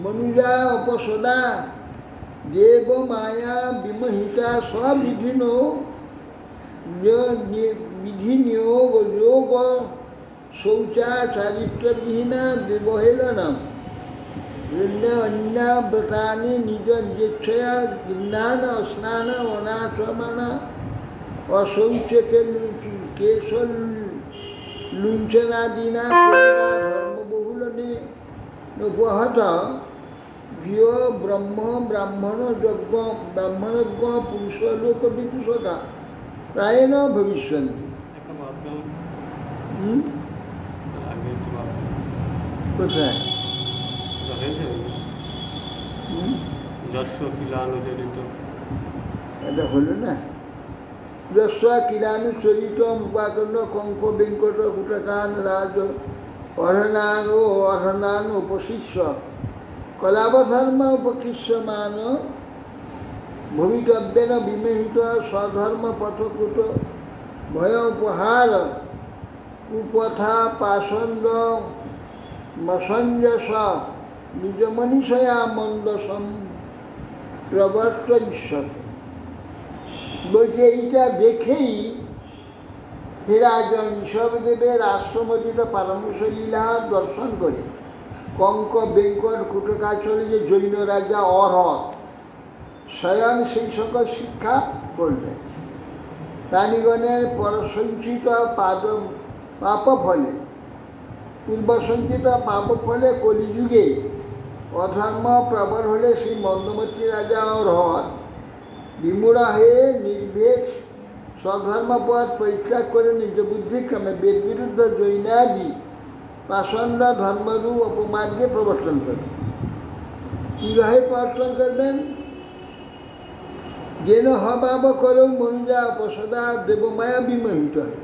মনুজা অপসদা দেব মায়া বিমোহিতা সবিধিন বিধি নিয়োগ যোগ শৌচা চারিত্রবিহীনা দেবহেলনম অন্যাব্রতানি নিজ যেচ্ছয়া গৃহান স্নান অনাথমান অশৌচ কেশ লুঞ্চনাদিনা ধর্মবহুলনে উপহত প্রিয় ব্রাহ্মণজ্ঞ পুরুষলোক বিদূষকা প্রায়ণ ভবিষ্যন্তি। কোথায় হুম? যশ কিলানুচরিত এটা হলো না। যশ কিলানুচরিত উপাকর্ণ কঙ্ক বেঙ্কট কুটকান রাজ অরণান ও অরণান উপশিষ্য কলাবধর্ম উপকিষ্যমান ভবিতব্যেন বিমোহিত স্বধর্ম পথকুট ভয় উপহার কুপথা পাষণ্ড মসঞ্জস নিজ মনীষয়া মন্দ প্রবর্ত ঈশ্বর। বলছে এইটা দেখেই হেরাজন ঋষভদেবের আশ্রমটিত পারমশ লীলা দর্শন করে কঙ্ক বেঙ্কট কুটকাচলে যে জৈন রাজা অরহত স্বয়ং সেই সকল শিক্ষা বলবেন। প্রাণীগণের পরসঞ্চিত পাপ ফলে পূর্বসঞ্চিত পাপ ফলে কলিযুগে অধর্ম প্রবল হলে সেই মন্দমতি রাজা অরহত বিমূঢ় হয়ে নির্ভেদ স্বধর্মপথ পরিত্যাগ করে নিজ বুদ্ধিক্রমে বেদ বিরুদ্ধ জৈনাদি পাষণ্ড ধর্মরূপ অপমার্গে প্রবর্তন করবেন। কীভাবে প্রবর্তন করবেন? যেন হবাব করেও মনুজা অপসদা দেবমায়া বিমোহিত হয়,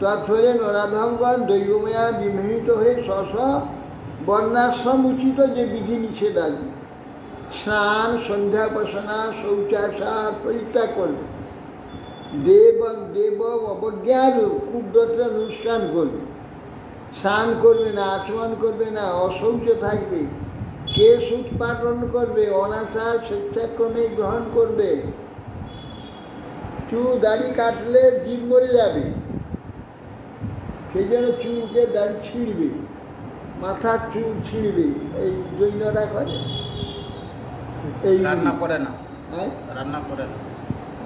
তৎফলে নরাধমগণ দৈবমায়া বিমোহিত হয়ে স্ব বর্ণাশ্রম উচিত যে বিধি নিষেধাদি স্নান সন্ধ্যাপসনা শৌচাচার পরিত্যাগ করবে, দেব অবজ্ঞার কুব্রতের অনুষ্ঠান করবে, স্নান করবে না, আচমন করবে না, অশৌচ থাকবে, কেশ উৎপাদন করবে, অনাচার স্বেচ্ছাক্রমে গ্রহণ করবে, চুল দাড়ি কাটলে জীব মরে যাবে সেই জন্য চুলকে দাড়ি ছিঁড়বে, মাথার চুল ছিঁড়বে। এই জৈনরা করে, এই রান্না করে না, হ্যাঁ রান্না করে না,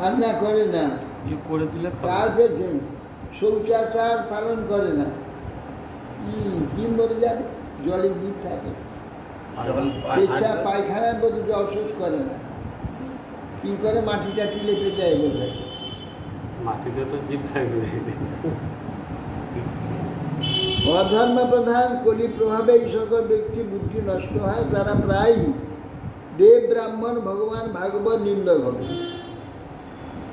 রান্না করে না, করে দিলে তারপরে শৌচাচার পালন করে না, জীব মরে যাবে, জলে জীব থাকে, যখন পেচ্ছা পায়খানার মধ্যে জল শোষ করে না, কি করে মাটি টাটি লেপে দেয় বোধ হয়। মাটিতে তো জীব থাকবে। অধর্ম প্রধান কলি প্রভাবে এই সকল ব্যক্তি বুদ্ধি নষ্ট হয়, তারা প্রায় দেব ব্রাহ্মণ ভগবান ভাগবত নিন্দক হবে।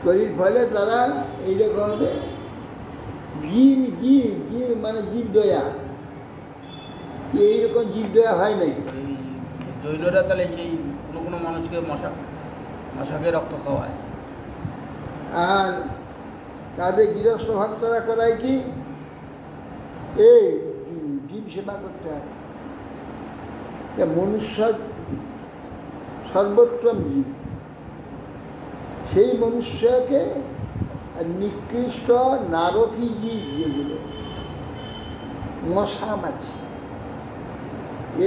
কলির ফলে তারা এইরকম হবে জীব জীব জীব মানে জীব দয়া, এইরকম জীব দয়া হয় নাই। জৈনরা তাহলে সেই কোনো কোনো মানুষকে মশাকে রক্ত খাওয়ায়। আর তাদের গৃহস্থ ভক্তরা করায় কি, এই জীব সেবা করতে হয়। মনুষ্য সর্বোত্তম জীব, সেই মনুষ্যকে নিকৃষ্ট নারকী জীব যেগুলো মশা মাছি,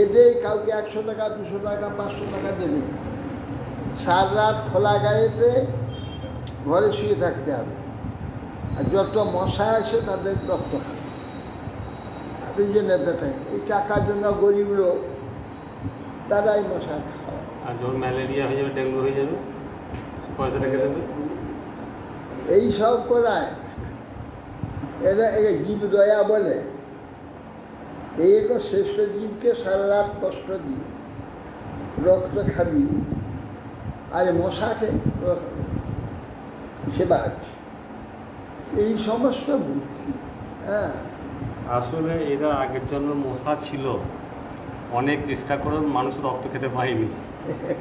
এদের কাউকে 100 টাকা 200 টাকা 500 টাকা দেবে, সারা রাত খোলা গায়েতে ঘরে শুয়ে থাকতে হবে, আর যত মশা আসে তাদের রক্ত খাবে, তাদের জন্য এই টাকার জন্য গরিব লোক তারাই মশা খায়। আর যখন ম্যালেরিয়া হয়ে যাবে, ডেঙ্গু হয়ে যাবে, পয়সা রেখে দেবে, এই সব করায় এরা একে জীব দয়া বলে। এইরকম শ্রেষ্ঠ জীবকে সারা রাত কষ্ট দিয়ে রক্ত খাবি, আর মশাকে সেবা আছে, এই সমস্ত বুদ্ধি। হ্যাঁ, আসলে এরা আগের জন্য মশা ছিল, অনেক চেষ্টা করেও মানুষ রক্ত খেতে পায়নি,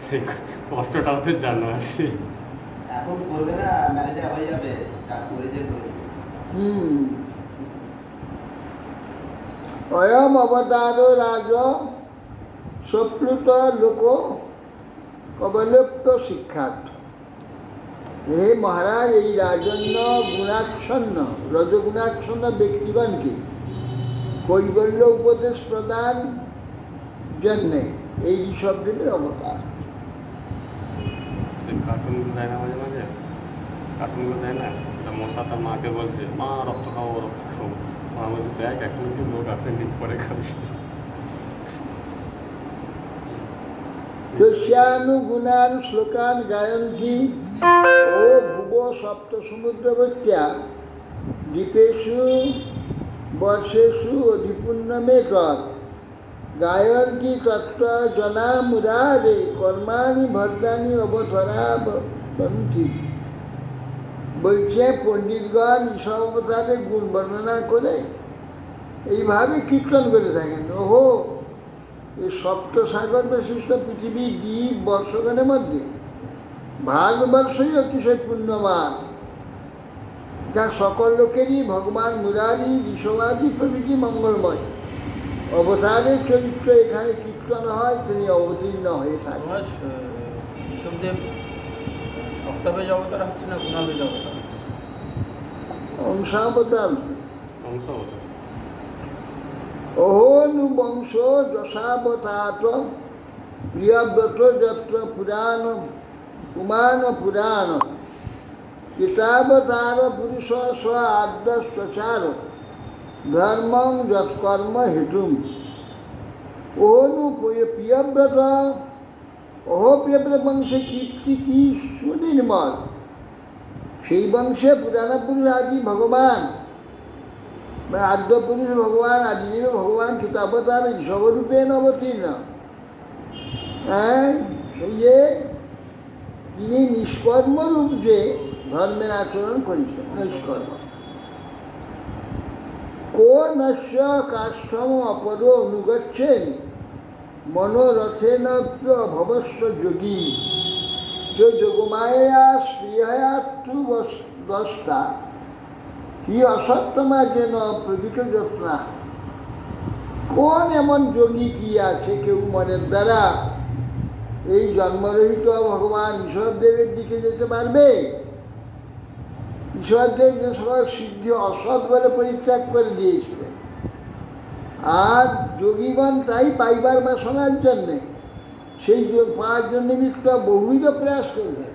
সেই কষ্টটা ওদের জানা আছে। এখন করবে না, ম্যানেজার হয়ে যাবে, যা করেছে করেছে। অয়ম অবতার রাজ সপ্লুত লোক কবলুপ্ত শিক্ষার্থ। হে মহারাজ, এই রাজন্য গুণাচ্ছন্ন রজগুণাচ্ছন্ন ব্যক্তিগণকে কৈবল্য উপদেশ প্রদান জন্যে এই শব্দের অবতার। কার্টুনগুলো দেয় না মাঝে মাঝে, কার্টুনগুলো দেয় না, মশা তার মাকে বলছে, মা রক্ত খাবো রক্ত খাবো, মা বলছে দেখ এখন কি লোক আসেনি, পরে খাবি। তস্যানুগুণান শ্লোকান গায়ন্তি ও ভুব সপ্ত সমুদ্রবর্ত্যা দ্বীপেষু বর্ষেষু অধিপূর্ণমে তৎ গায়ন্তি তত্ত্ব জনা মুরারে কর্মাণি ভদ্রাণি অবধরা বন্তি। বলছে পণ্ডিতগণ ঈশ্বর অবতারের গুণ বর্ণনা করে এইভাবে কীর্তন করে থাকেন। ওহো, এই সপ্তসাগর বিশিষ্ট পৃথিবীর দ্বীপ বর্ষগণের মধ্যে ভারতবর্ষই অতিশয় পুণ্যবান, যা সকল লোকেরই ভগবান মুরারি বিশ্ববাদী প্রভৃতি মঙ্গলময় অবতারের চরিত্র এখানে কীর্তন হয়, তিনি অবতীর্ণ হয়ে থাকেন। তোমার ঋষভদেব সপ্তাবেজ অবতার হচ্ছে না গুণাবেজ অবতার? অংশাবতার। অংশ হতো। অহনু বংশ যশাবতাত প্রিয়ব্রত যত্র পুরাণ কুমান পুরাণ চিতাবতার পুরুষ স্ব আদ্যচার ধর্মং যৎকর্ম হেতুম। ওহনু প্রিয়ব্রত, ওহো প্রিয়ব্রত বংশে কীর্তি কি সুনির্মল। সেই বংশে পুরাণ পুরুষ আদি ভগবান, আদ্য পুরুষ ভগবান আদিদেব ভগবান চিতাবতার ঋষভরূপেণ অবতীর্ণ। সেই যে তিনি নিষ্কর্মরূপ যে ধর্মের আচরণ করেছেন, নিষ্কর্ম। কোনস্য কাষ্ঠম অপর অনুগচ্ছেন মনোরথেন ভবস্ব যোগী যোগমায়া শ্রীহয়াত্রু দশটা কি অসত্যমা যেন প্রকৃত যত্না। কোন এমন যোগী কি আছে কেউ মনের দ্বারা এই জন্মরহিত ভগবান ঈশ্বরদেবের দিকে যেতে পারবে? ঈশ্বরদেব যে সকল সিদ্ধি অসৎ বলে পরিত্যাগ করে দিয়েছিলেন, আর যোগীগণ তাই পাইবার বাসনার জন্যে, সেই যোগ পাওয়ার জন্য বহুবিধ প্রয়াস করেছেন।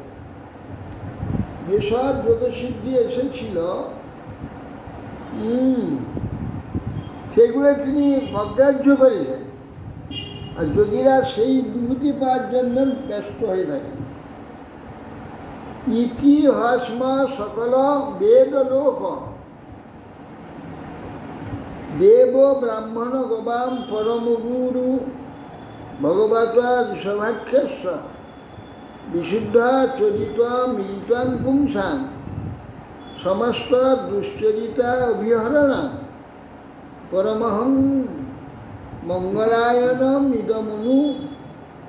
যেসব যোগসিদ্ধি এসেছিল সেগুলো তিনি অগ্রাহ্য করেছেন, আর যোগীরা সেই বিভূতি পাওয়ার জন্য ব্যস্ত হয়ে থাকেন। ইতি হস্ম সকল বেদ লোক দেব ব্রাহ্মণ গবাম পরম গুরু ভগবত ঋষভাক্ষস্য বিশুদ্ধ চরিত মিলিতান পুংসাং সমস্ত দুশ্চরিতা অভিহরণ পরমহং মঙ্গলায়নম ইদমনু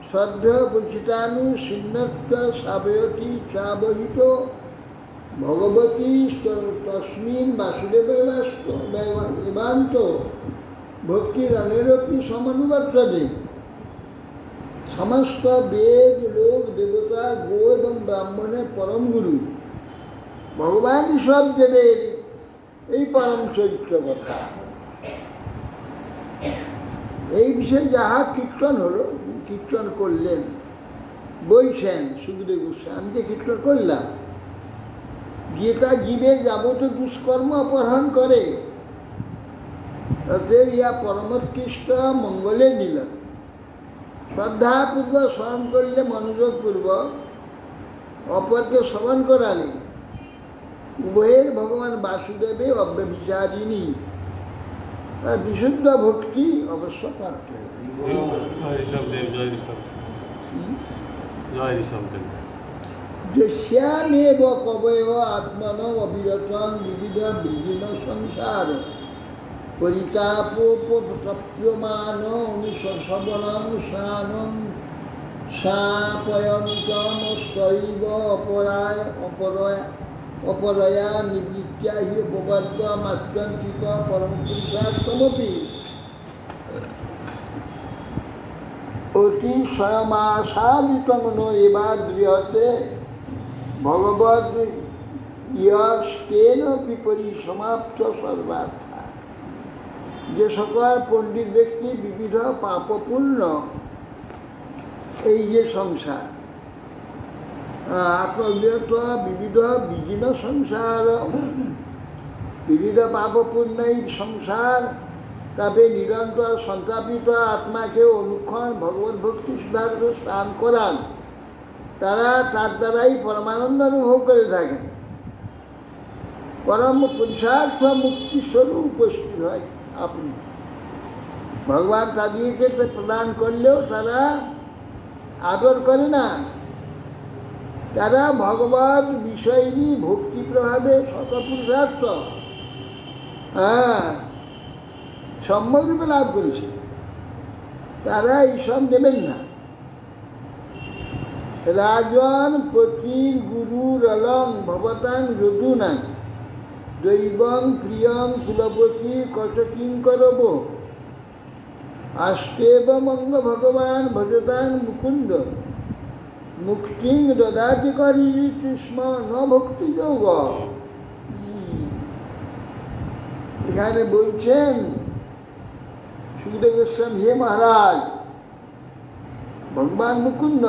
শ্রদ্ধ পূজিতানু সিন্নত্ব সাবয়তী চাবহিত ভগবতী তস্মিন বাসুদেব এবান্ত ভক্তির অনেরপি সমানুবর্ততে। সমস্ত বেদ লোক দেবতা গো এবং ব্রাহ্মণের পরম গুরু ভগবান সব দেবের এই পরম চরিত্র কথা। এই বিষয়ে যাহা কীর্তন হলো, কীর্তন করলেন, বলছেন সুখদেব গোস্বামী, আমি যে কীর্তন করলাম, যেটা জীবের যাবতীয় দুষ্কর্ম অপহরণ করে, অতএব ইয়া পরমোৎকৃষ্ট মঙ্গলে দিল। শ্রদ্ধাপূর্বক স্মরণ করলে, মনোযোগপূর্বক অপরকে শ্রবণ করালে উভয়ের ভগবান বাসুদেবে অব্যভিচারিণী বিশুদ্ধ ভক্তি অবশ্য প্রাপ্ত শ্যামেব কবয় আত্মন অবিরতন বিবিধ বিভিন্ন সংসার পরিতাপোপপ্যমান অনুশবনং স্নানং সাপয়ন্তমস্তৈব অপরয়া নিবৃত্তিয়া হি উপবর্গ মাত্যন্তিক পরমপুরুষার্থমপি অতি স্বয়মাসাদিতমনো এবাদ্রিয়তে ভগবদ ইয়স্তেনপি পরিসমাপ্ত সর্বার্থা। যে সকল পণ্ডিত ব্যক্তি বিবিধ পাপপূর্ণ এই যে সংসার, আত্মবিরত বিবিধ বিজীর্ণ সংসার, বিবিধ পাপপূর্ণ এই সংসার, তবে নিরন্তর সন্তাপিত আত্মাকে অনুক্ষণ ভগবত ভক্তি সুধার্থ স্নান করান, তারা তার দ্বারাই পরমানন্দ অনুভব করে থাকেন। পরম পুরুষার্থ মুক্তিস্বরূপ উপস্থিত হয় আপনি। ভগবান তাদেরকে প্রদান করলেও তারা আদর করে না, তারা ভগবত বিষয়ী ভক্তি প্রভাবে শতপুরুষার্থ সম্যকরূপে লাভ করেছে, তারা এইসব নেবেন না। রাজন পতির গুরু রলং ভবতাং যদুনাং দৈবং প্রিয়ং কুলপতি কটকিং করব আষ্টেব মঙ্গ ভগবান ভজতাং মুকুন্দ মুক্তিং দদাতি করি কৃষ্ণ ন ভক্তি যোগ। এখানে বলছেন সুখদেব গোস্বামী, হে মহারাজ, ভগবান মুকুন্দ,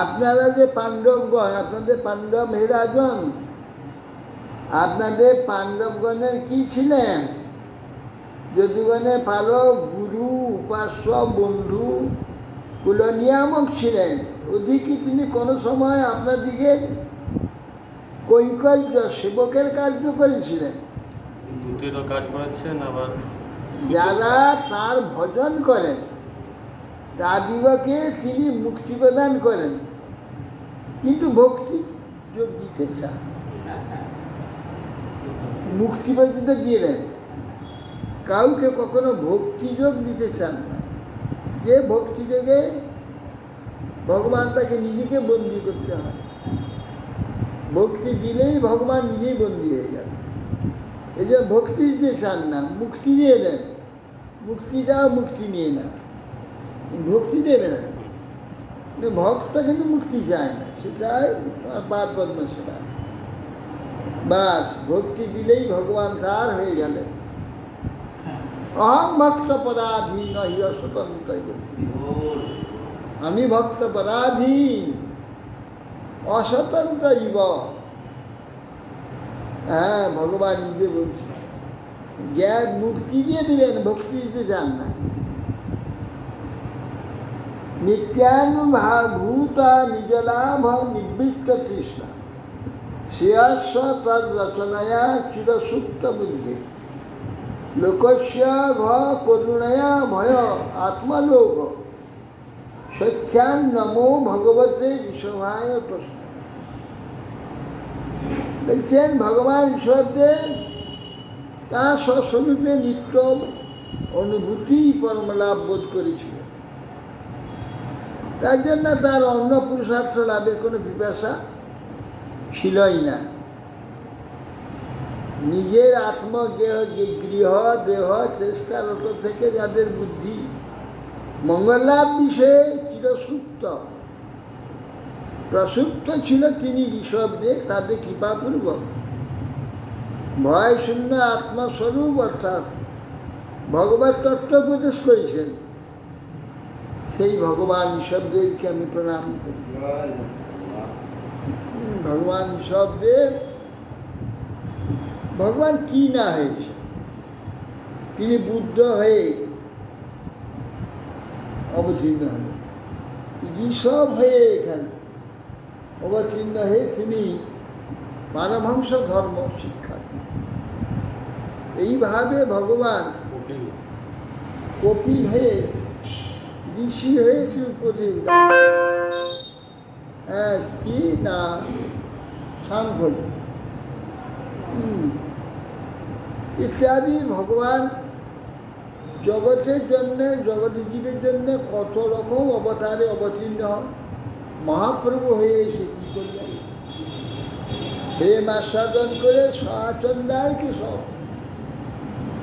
আপনারা যে পাণ্ডবগণ, আপনাদের পাণ্ডব হে রাজন, আপনাদের পাণ্ডবগণের কি ছিলেন? যদুগণের পালক, গুরু, উপাস্য, বন্ধু, কুলনিয়ামক ছিলেন। অধিকই তিনি কোনো সময় আপনাদিকে কৈঙ্কর্য সেবকের কার্য করেছিলেন। দুটিরও কাজ করেছেন, আবার যারা তার ভজন করেন তাদিগকে তিনি মুক্তি প্রদান করেন, কিন্তু ভক্তি যোগ দিতে চান, মুক্তি পর্যন্ত দিয়ে দেন, কাউকে কখনো ভক্তি যোগ দিতে চান না। যে ভক্তি যোগে ভগবান তাকে নিজেকে বন্দী করতে হয়, ভক্তি দিলেই ভগবান নিজেই বন্দী হয়ে যাবে। এই যে ভক্তি দিতে চান না, মুক্তি দিয়ে দেন, মুক্তি দাও, মুক্তি নিয়ে না, ভক্তি দেবে না। ভক্ত কিন্তু মুক্তি চায় না, সে চায় পাদ পদ্ম সেবা। বাস ভক্তি দিলেই ভগবান তার হয়ে গেলেন। অহং ভক্ত পরাধীন হিয় স্বতন্ত্র, আমি ভক্ত পরাধীন অস্বতন্ত্র ইব। হ্যাঁ, ভগবান নিজে বলছে, জ্ঞান মুক্তি দিয়ে দেবেন, ভক্তি দিতে চান না। নিত্যানুভূত নিজলাভ নিবৃত্ত তৃষ্ণা শ্রেয়স্ব তদ রচনায়া চিরসুপ্ত বুদ্ধি লোকস্য ঘ করুণয়া ভয় আত্মলোক সখ্যান নমো ভগবতে ঋষভায় তস্য। দেখছেন, ভগবান ঈশ্বরদের তার স্বস্বরূপে নিত্য অনুভূতি পরমলাভ বোধ করেছিল। তার জন্য তার অন্য পুরুষার্থ লাভের কোনো পিপাসা ছিলই না। নিজের আত্মগেহ গৃহ দেহ চেষ্টারত থেকে যাদের বুদ্ধি মঙ্গলাভ বিষয়ে চিরসুপ্ত প্রসুপ্ত ছিল, তিনি ঋষভদের তাদের কৃপাপূর্বক ভয় শূন্য আত্মস্বরূপ অর্থাৎ ভগবত তত্ত্ব উপদেশ করেছেন। সেই ভগবান ঋষভদেবকে আমি প্রণাম করি। ভগবান ঋষভদেব ভগবান কি না হয়েছে, তিনি বুদ্ধ হয়ে অবতীর্ণ হলেন, ঋষভ হয়ে এখানে অবতীর্ণ হয়ে তিনি মানবহংস ধর্ম শিক্ষা। এইভাবে ভগবান কপিল হয়ে ঋষি হয়ে উপদেশ কি না সাংখ্য ইত্যাদি। ভগবান জগতের জন্যে, জগৎ জীবের জন্যে কত রকম অবতারে অবতীর্ণ হন। মহাপ্রভু হয়ে এসে কী করলেন? প্রেম আস্বাদন করে সচন্দারকে সব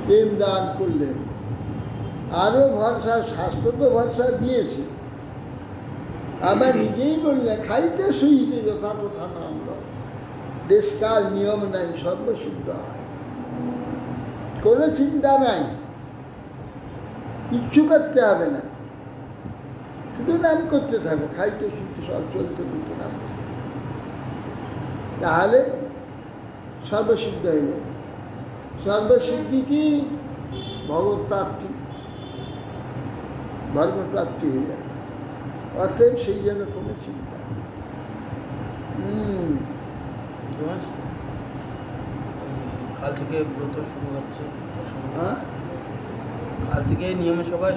প্রেম দান করলেন। আরও ভরসা, শাস্ত্র তো ভরসা দিয়েছে, আবার নিজেই বললেন খাইতে শুইতে যথা তথা নাম লয়, দেশকাল নিয়ম নাই, সর্বসিদ্ধ হয়, কোনো চিন্তা নাই, কিচ্ছু করতে হবে না, শুধু নাম করতে থাকো, খাইতে শুইতে সব চলতে দিতে নাম, তাহলে সর্বসিদ্ধ হয়ে যাবে। সর্বসিদ্ধি কি? ভগবত প্রাপ্তি, ধর্মপ্রাপ্তি হয়ে যাবে। অতএব সেই জন্য কোনো চিন্তা। কাল থেকে ব্রত শুরু হচ্ছে। হ্যাঁ, কাল থেকে নিয়ম সভায়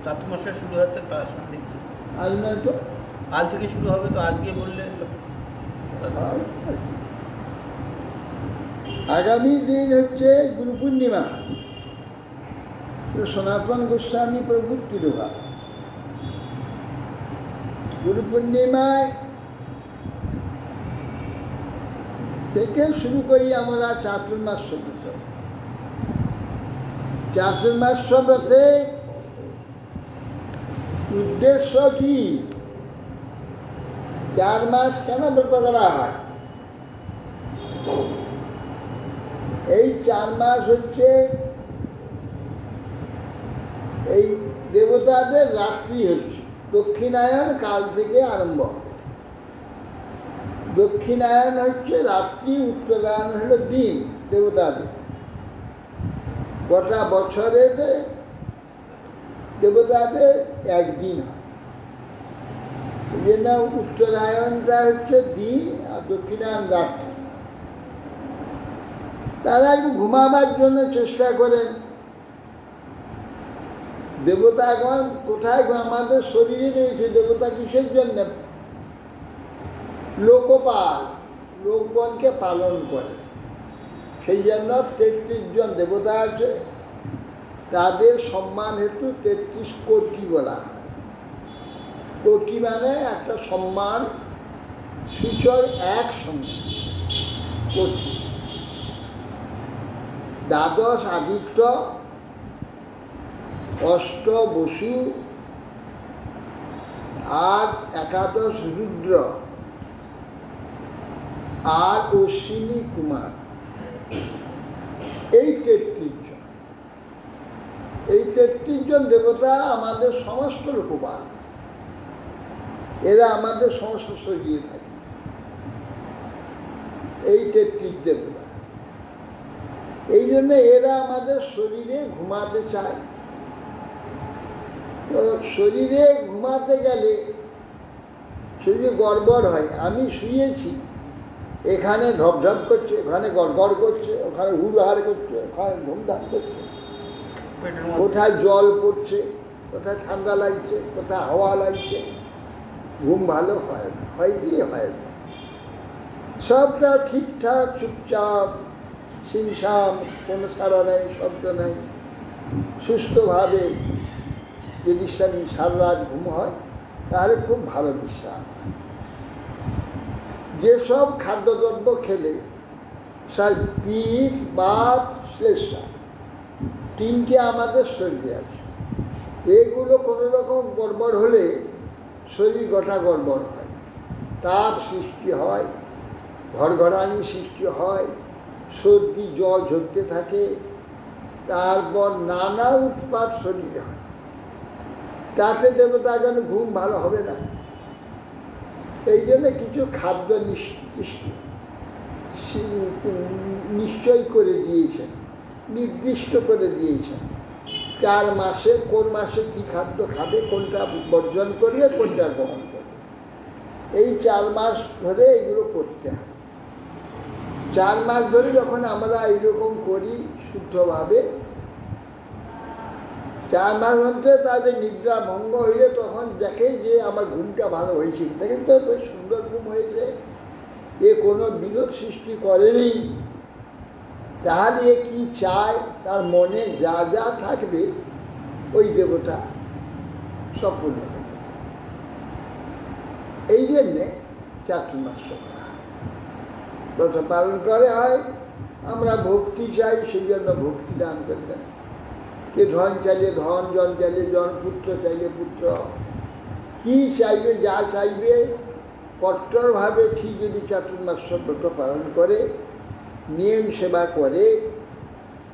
চাতুর্মাসে শুরু হচ্ছে, তার সঙ্গে দেখছি আজ নয় তো। কাল থেকে শুরু হবে, তো আজকে বললে আগামী দিন হচ্ছে গুরু পূর্ণিমা, সনাতন গোস্বামী প্রভুর তিরোভাব। গুরু পূর্ণিমায় থেকে শুরু করি আমরা চাতুর্মাস ব্রত। চাতুর্মাস ব্রতে উদ্দেশ্য কি? 4 মাস কেন ব্রত করা হয়? এই 4 মাস হচ্ছে এই দেবতাদের রাত্রি হচ্ছে দক্ষিণায়ন কাল থেকে আরম্ভ হবে। দক্ষিণায়ন হচ্ছে রাত্রি, উত্তরায়ণ হলো দিন দেবতাদের। গোটা বছরে দেবতাদের একদিন হয়, এই জন্য উত্তরায়ণটা হচ্ছে দিন আর দক্ষিণায়ন রাত্রি। তারা একটু ঘুমাবার জন্য চেষ্টা করেন। দেবতা এখন কোথায়? আমাদের শরীরে রয়েছে। দেবতা কিসের জন্য? লোকপাল, লোকগণকে পালন করে। সেই জন্য 33 জন দেবতা আছে, তাদের সম্মান হেতু 33 কোটি বলা হয়। কোটি মানে একটা সম্মান, সূচক এক সম্মান, কোটি। দ্বাদশ আদিত্য, অষ্ট বসু আর একাদশ রুদ্র আর অশ্বিনী কুমার, এই 33 জন। এই 33 জন দেবতা আমাদের সমস্ত লোকপাল। এরা আমাদের সমস্ত সজিয়ে থাকে, এই 33 দেবতা। এই জন্য এরা আমাদের শরীরে ঘুমাতে চায়। তো শরীরে ঘুমাতে গেলে শরীরে গড়বড় হয়। আমি শুয়েছি, এখানে ঢপঢপ করছে, ওখানে গড়গড় করছে, ওখানে হুড়হাড় করছে, ওখানে ধুমধাম করছে, কোথায় জল পড়ছে, কোথায় ঠান্ডা লাগছে, কোথায় হাওয়া লাগছে। ঘুম ভালো হয় না, হয় কি হয় না। সবটা ঠিকঠাক, চুপচাপ, সিমসাম, কোনো সাড়া নেই, শব্দ নেই। সুস্থভাবে যদি সারা রাত ঘুম হয় তাহলে খুব ভালো বিশ্রাম। যেসব খাদ্যদ্রব্য খেলে পিঠ, বাত, শ্লেষ্মা, 3টে আমাদের শরীরে আছে। এগুলো কোনো রকম গড়বড় হলে শরীর গোটা গড়বড় হয়, তাপ সৃষ্টি হয়, ঘরঘরানি সৃষ্টি হয়, সর্দি জল ঝরতে থাকে, তারপর নানা উৎপাত শরীরে হয়। তাতে দেবতা যেন ঘুম ভালো হবে না। এই জন্য কিছু খাদ্য নিশ্চয় করে দিয়েছেন, নির্দিষ্ট করে দিয়েছেন। 4 মাসে কোন মাসে কী খাদ্য খাবে, কোনটা বর্জন করবে, কোনটা গ্রহণ করবে, এই 4 মাস ধরে এগুলো করতে হয়। 4 মাস ধরে যখন আমরা এইরকম করি শুদ্ধভাবে, 4 মাস মধ্যে তাদের নিদ্রা ভঙ্গ হইলে তখন দেখে যে আমার ঘুমটা ভালো হয়েছে, দেখেন তো বেশ সুন্দর ঘুম হয়েছে, এ কোনো বিরোধ সৃষ্টি করেনি। তাহলে এ কী চায়, তার মনে যা যা থাকবে ওই দেবতা সব পূর্ণ করবে। এই জন্যে চাতুর্মাস ব্রত পালন করে হয়। আমরা ভক্তি চাই, সেই জন্য ভক্তি দান করে দেন। কে ধন চাইলে ধন, জন চাইলে জন, পুত্র চাইলে পুত্র, কি চাইবে যা চাইবে কট্টরভাবে ঠিক যদি চাতুর্মাস ব্রত পালন করে, নিয়ম সেবা করে,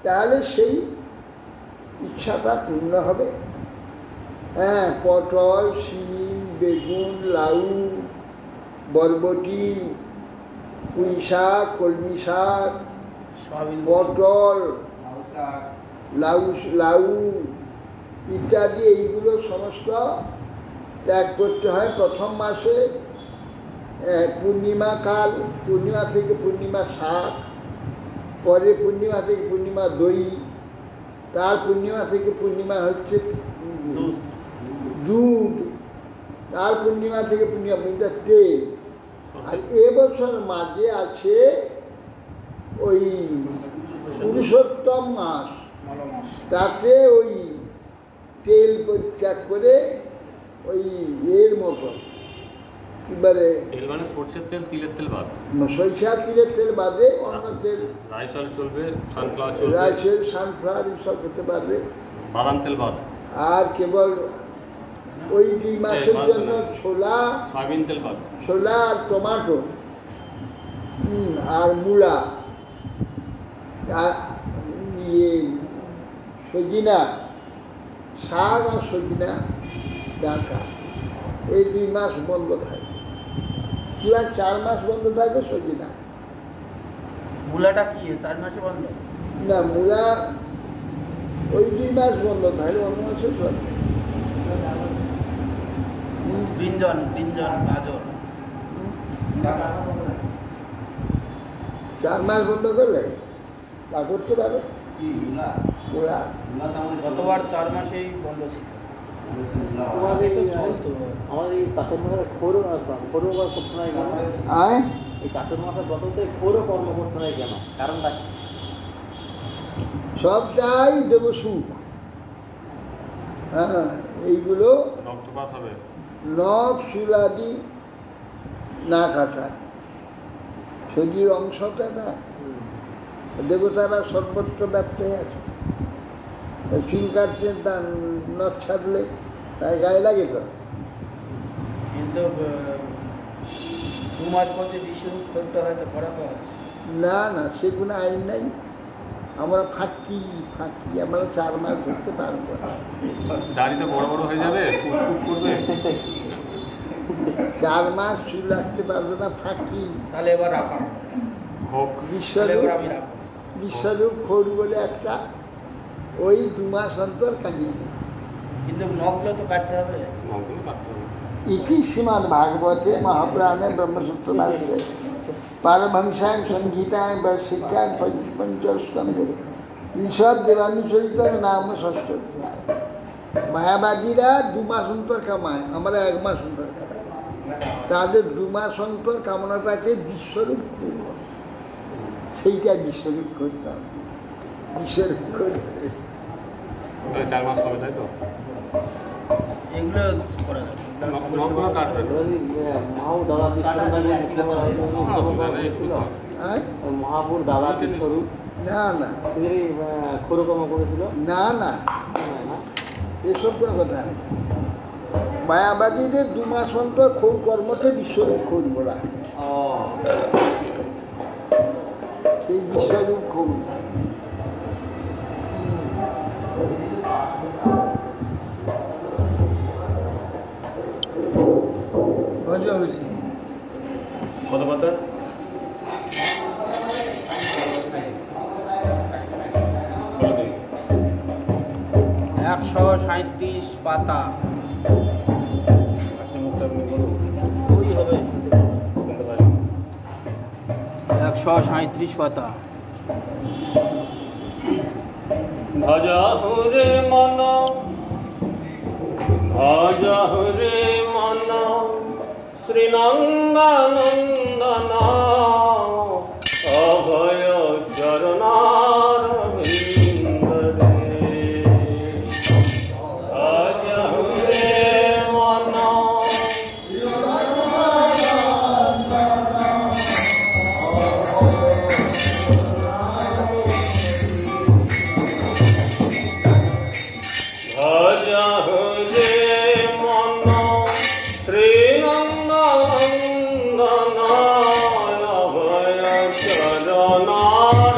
তাহলে সেই ইচ্ছাটা পূর্ণ হবে। হ্যাঁ, পটল, শিম, বেগুন, লাউ, বরবটি, পুঁই শাক, কলমি শাক, পটল, লাউ ইত্যাদি, এইগুলো সমস্ত ত্যাগ করতে হয় প্রথম মাসে। পূর্ণিমা কাল, পূর্ণিমা থেকে পূর্ণিমা 7, পরে পূর্ণিমা থেকে পূর্ণিমা দই, তার পূর্ণিমা থেকে পূর্ণিমা হচ্ছে দুধ। দুধ, তার পূর্ণিমা থেকে পূর্ণিমা পর্যন্ত তেল। আর এবছর মাঝে আছে ওই পুরুষোত্তম মাস, মলমাস। তাতে ওই তেল পরিত্যাগ করে ওই এর মতো এবারে তেল মানে সর্ষের তেল, তিলের তেল বাদ। সরিষা তিলের তেল বাদে অন্য তেল, রাইস অয়েল চলবে, সানফ্লাওয়ার চলবে, রাইসের সানফ্লাওয়ার সব হতে পারবে। বাদাম তেল বাদ, আর কেবল ওই 2 মাসের বাদ জন্য না। ছোলা, সয়াবিন তেল বাদ। ছোলা আর টমাটো, আর মূলা, আর ইয়ে সজিনা শাক আর সজিনা ডাঁটা, এই 2 মাস বন্ধ থাকে। কিংবা 4 মাস বন্ধ থাকে সজিনা। মূলাটা কি 4 মাসে বন্ধ? না, মূলা ওই 2 মাস বন্ধ থাকে, অন্য মাসে চলে। ব্রিঞ্জন, গাজর। 4 মাস বন্ধ করলে তা করতে পারে। কি মূলা? মূলা মূলা তো আমাদের গতবার 4 মাসেই বন্ধ ছিল। আমাদের তো মূলা আগে তো চলতো। আমাদের এই কার্তিক মাসের খোরও করতে নাই কেন? আয় এই কার্তিক মাসের বছরতে খোরও কর্ম করতে নাই কেন? কারণটা কি? সবটাই দেব সুখ। হ্যাঁ, এইগুলো রক্তপাত হবে। নখ চুলাদি না কাটা, শরীর অংশটা না, দেবতারা সর্বত্র ব্যাপ্ত হয়ে আছে। চুল কাটতে তার নখ ছাড়লে তার গায়ে লাগে তো। কিন্তু 2 মাস পর যে বিশ্বরূপ করতে হয় তো করা তো হচ্ছে। না না, সে কোনো আইন নাই। আমরা ফাঁকি, আমরা 4 মাস ধরতে পারবো না। দাড়িটা বড় বড় হয়ে যাবে, কুটকুট করবে। 4 মাস চুল রাখতে পারবো না, ফাঁকি। তাহলে এবার রাখা হবে। হোক। তাহলে বিশ্বরূপ, এবার আমি রাখবো। বিশ্বরূপ খোর বলে একটা, ওই 2 মাস অন্তর কাটিয়ে নেই। কিন্তু নখগুলো তো কাটতে হবে। নখগুলো কাটতে হবে। ইতি শ্রীমদ্ ভাগবতে মহাপুরাণে ব্রহ্মসূত্র ভাষ্যে পারমহংসায় সংহিতায় বা শিক্ষায় পঞ্চস্কন্ধে ঈশ্বর দেবানুচরিত নাম ষষ্ঠ। মায়াবাদীরা 2 মাস অন্তর কামায়, আমরা 1 মাস অন্তর কামাই। তাদের 2 মাস অন্তর কামনাটাকে বিশ্বরূপ করব, সেইটা বিশ্বরূপ করতে হবে। বিশ্বরূপ করতে 4 মাস হবে, তাই তো? এগুলো করা যাবে। নখগুলো কাটবে না। মাহু দাদা মহাপুর দাদা স্বরূপ না না খোরকর্ম করেছিল না না, এসব কোনো কথা নেই। মায়াবাদীদের 2 মাস অন্তর খোর কর্মকে বিশ্বরূপ খোর বলা হয়। সেই বিশ্বরূপ খোর। বুঝলি? কত পাতা? বলে দিন। 137 পাতা। হাসি মুখটা আপনি বলুন। ওই হবে বলতে পারি। 137 পাতা। ভজহু রে মন, ভজহু রে মন, শ্রীনন্দনন্দন অভয় চরণার বিন্দরে। ভজহু রে মন, ভজহু রে মন, শ্রীনন্দনন্দন অভয় চরণার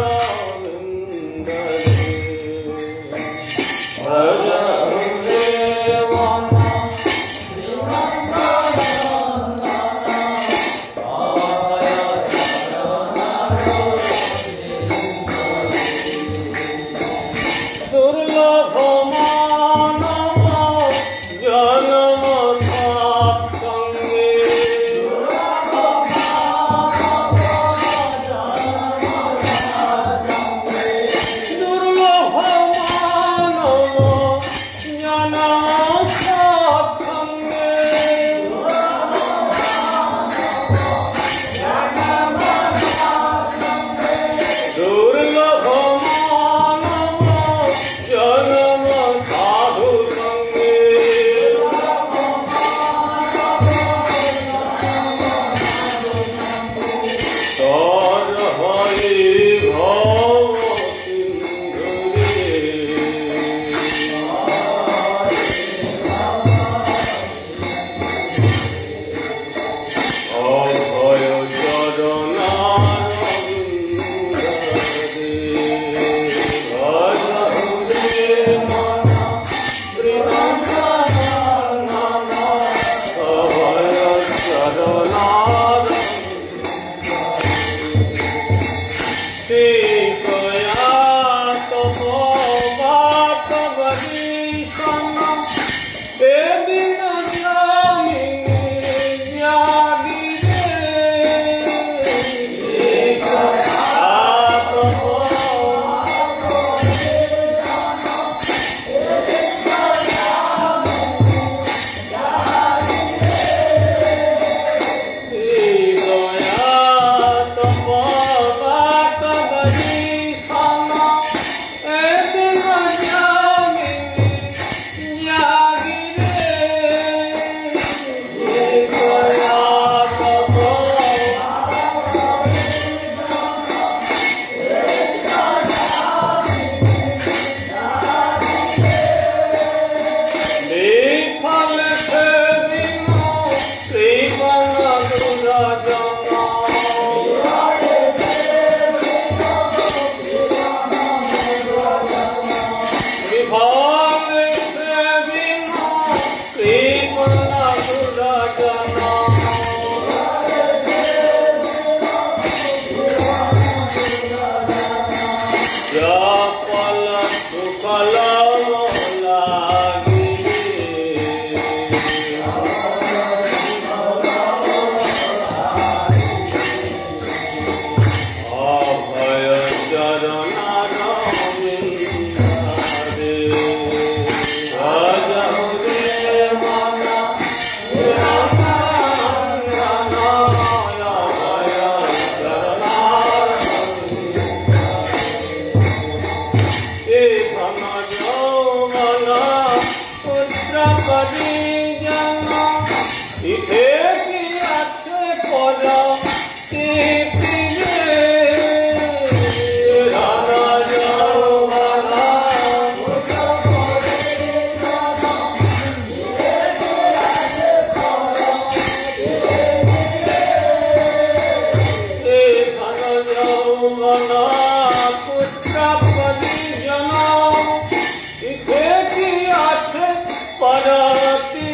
Para ti,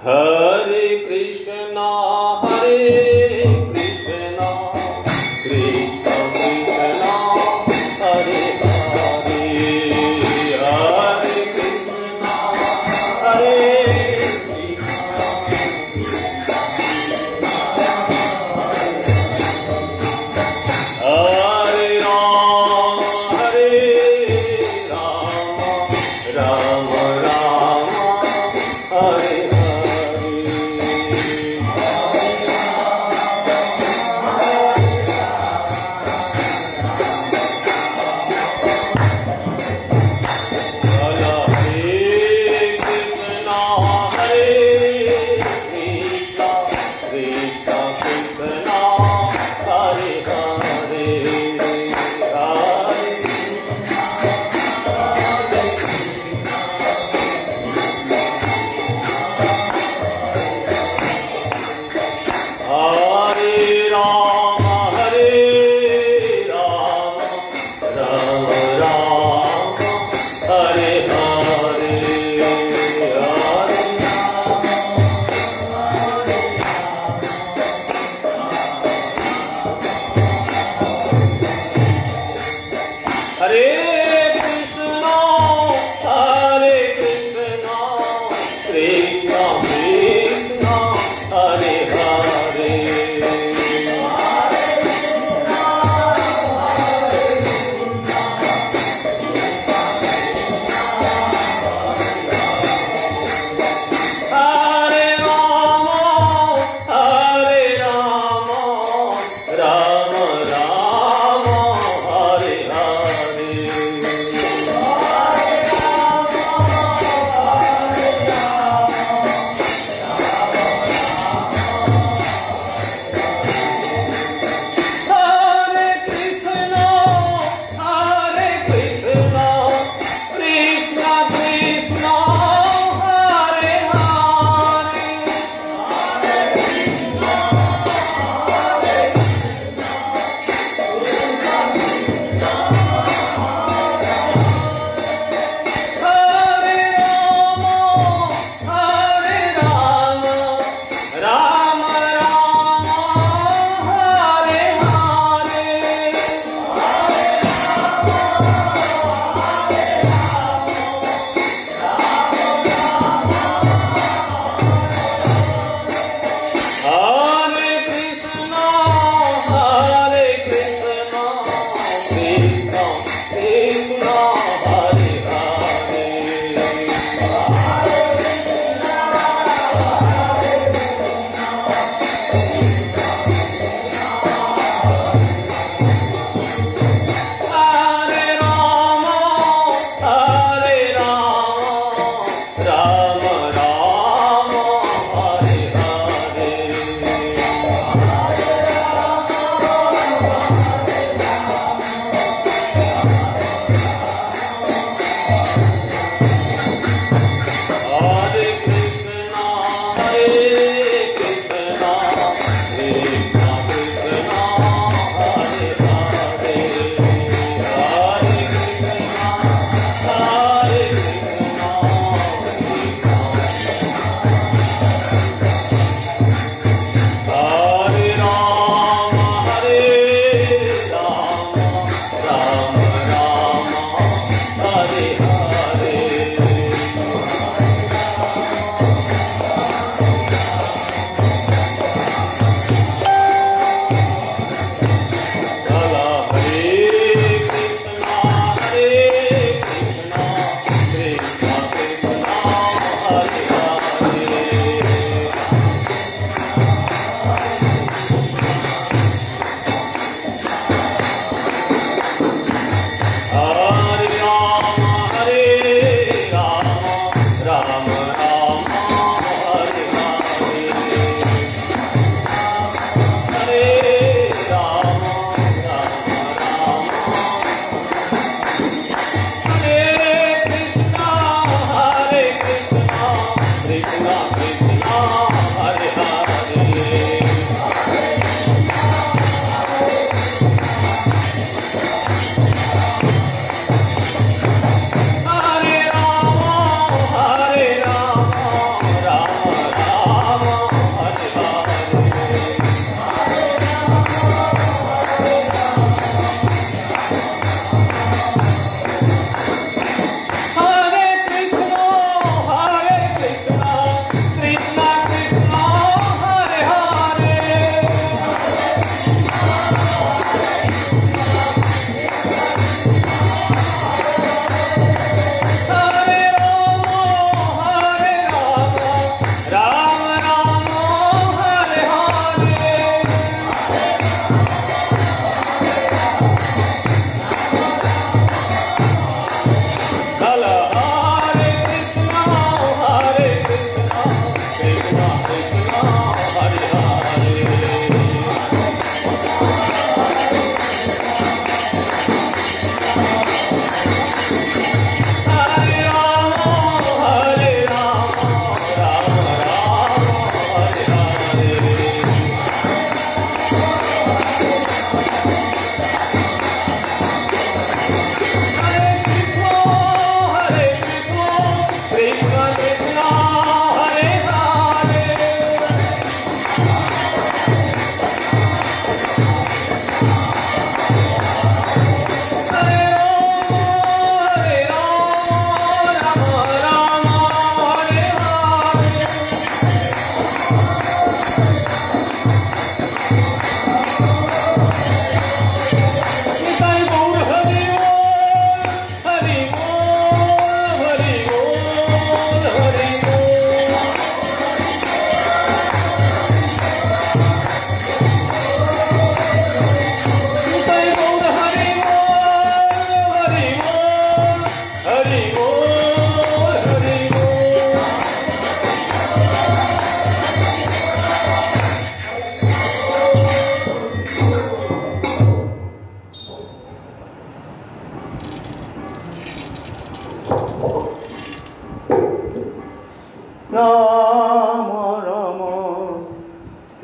Hare Krishna, Hare Krishna, Krishna Krishna, Hare Hare, Hare Krishna, Hare Krishna,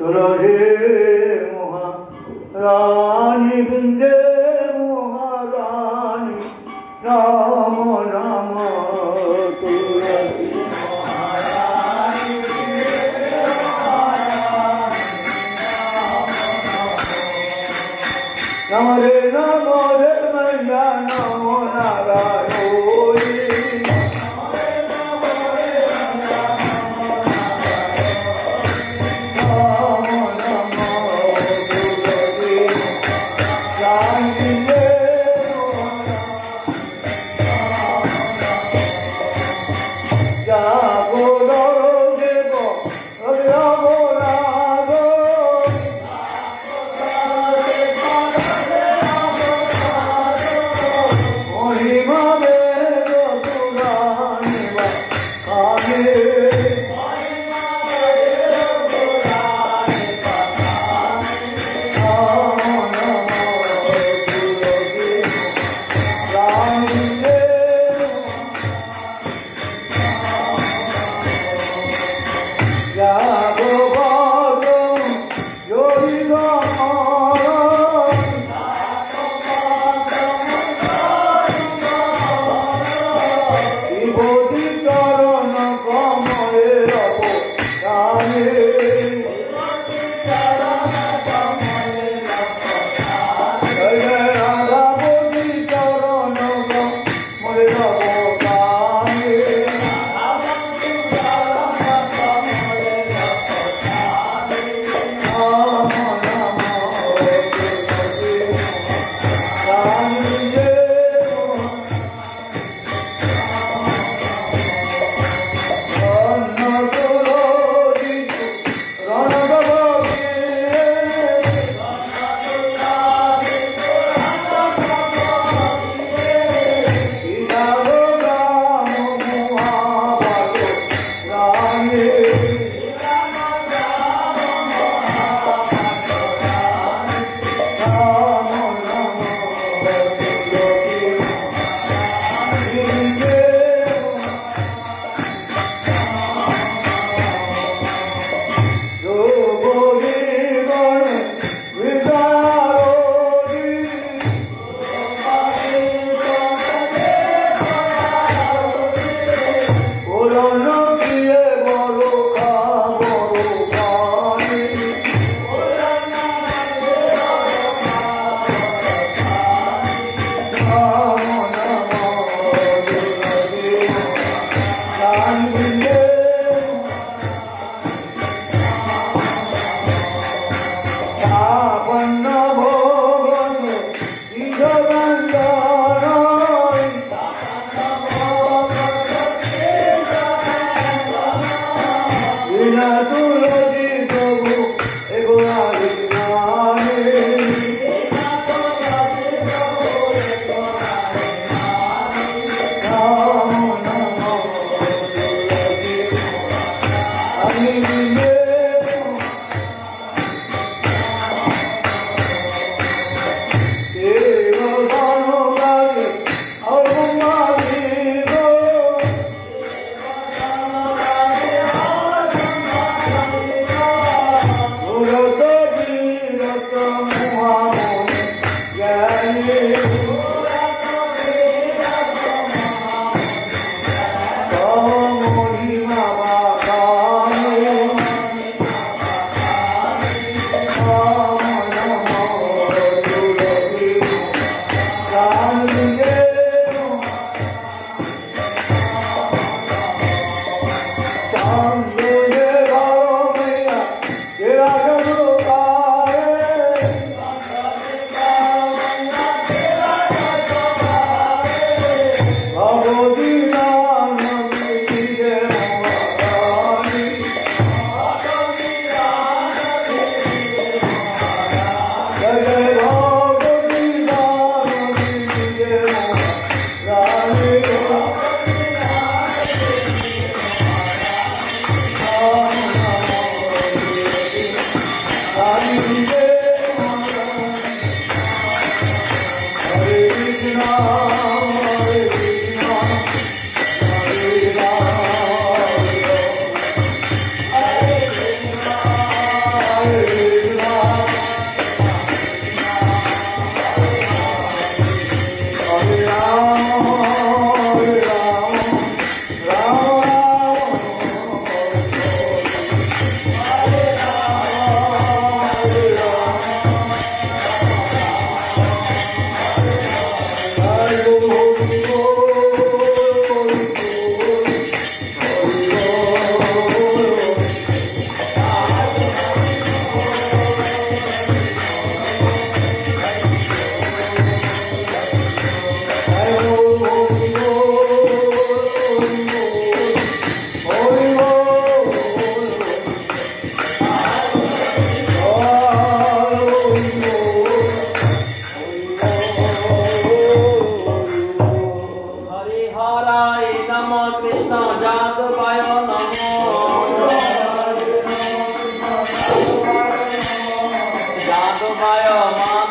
तुलसी महारानी बिंदे महारानी राम राम तुलसी नमो नमो मैया नमो नारायण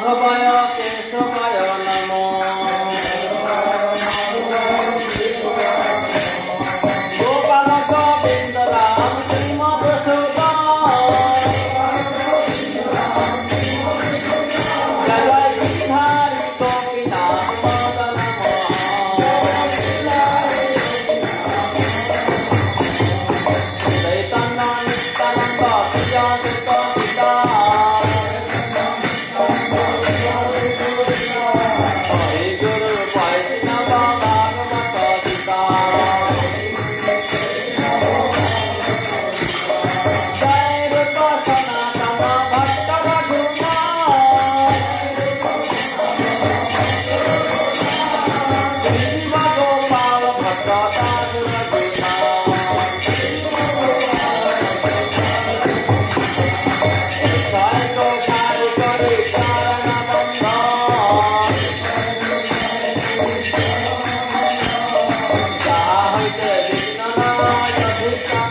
মাধবায় কেশবায় নমো গোপাল গোবিন্দ রাম শ্রীমদ জয় গিরিধারী গোপীনাথ মদন চৈতন্য নিত্যানন্দ প্রিয় গোপিকা হরে গুরু বৈষ্ণব ভাগবত গীতা জয় রূপ সনাতন ভক্ত রঘুনাথ শিব গোপাল ভক্ত দাস রঘুনাথ জয় গোসাই করে কারণ বন্ধ যাহা হইতে বিঘ্ন নয় অধিষ্ঠা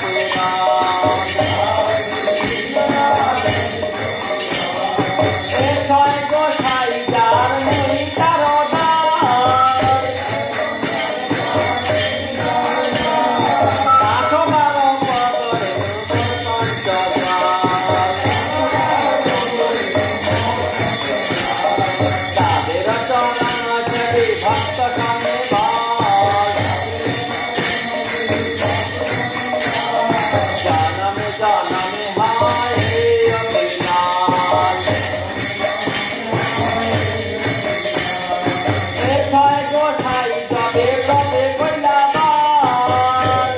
এ ছয় গোসাই যার মুই তার দ্বার আঠো বারো পদরে পঞ্চদ্বার তাদের চরণ সেবি ভক্ত সঙ্গে বাস জনমে জনমে হয় অভিনাশ এ ছয় গোসাই যবে তবে কইলাবার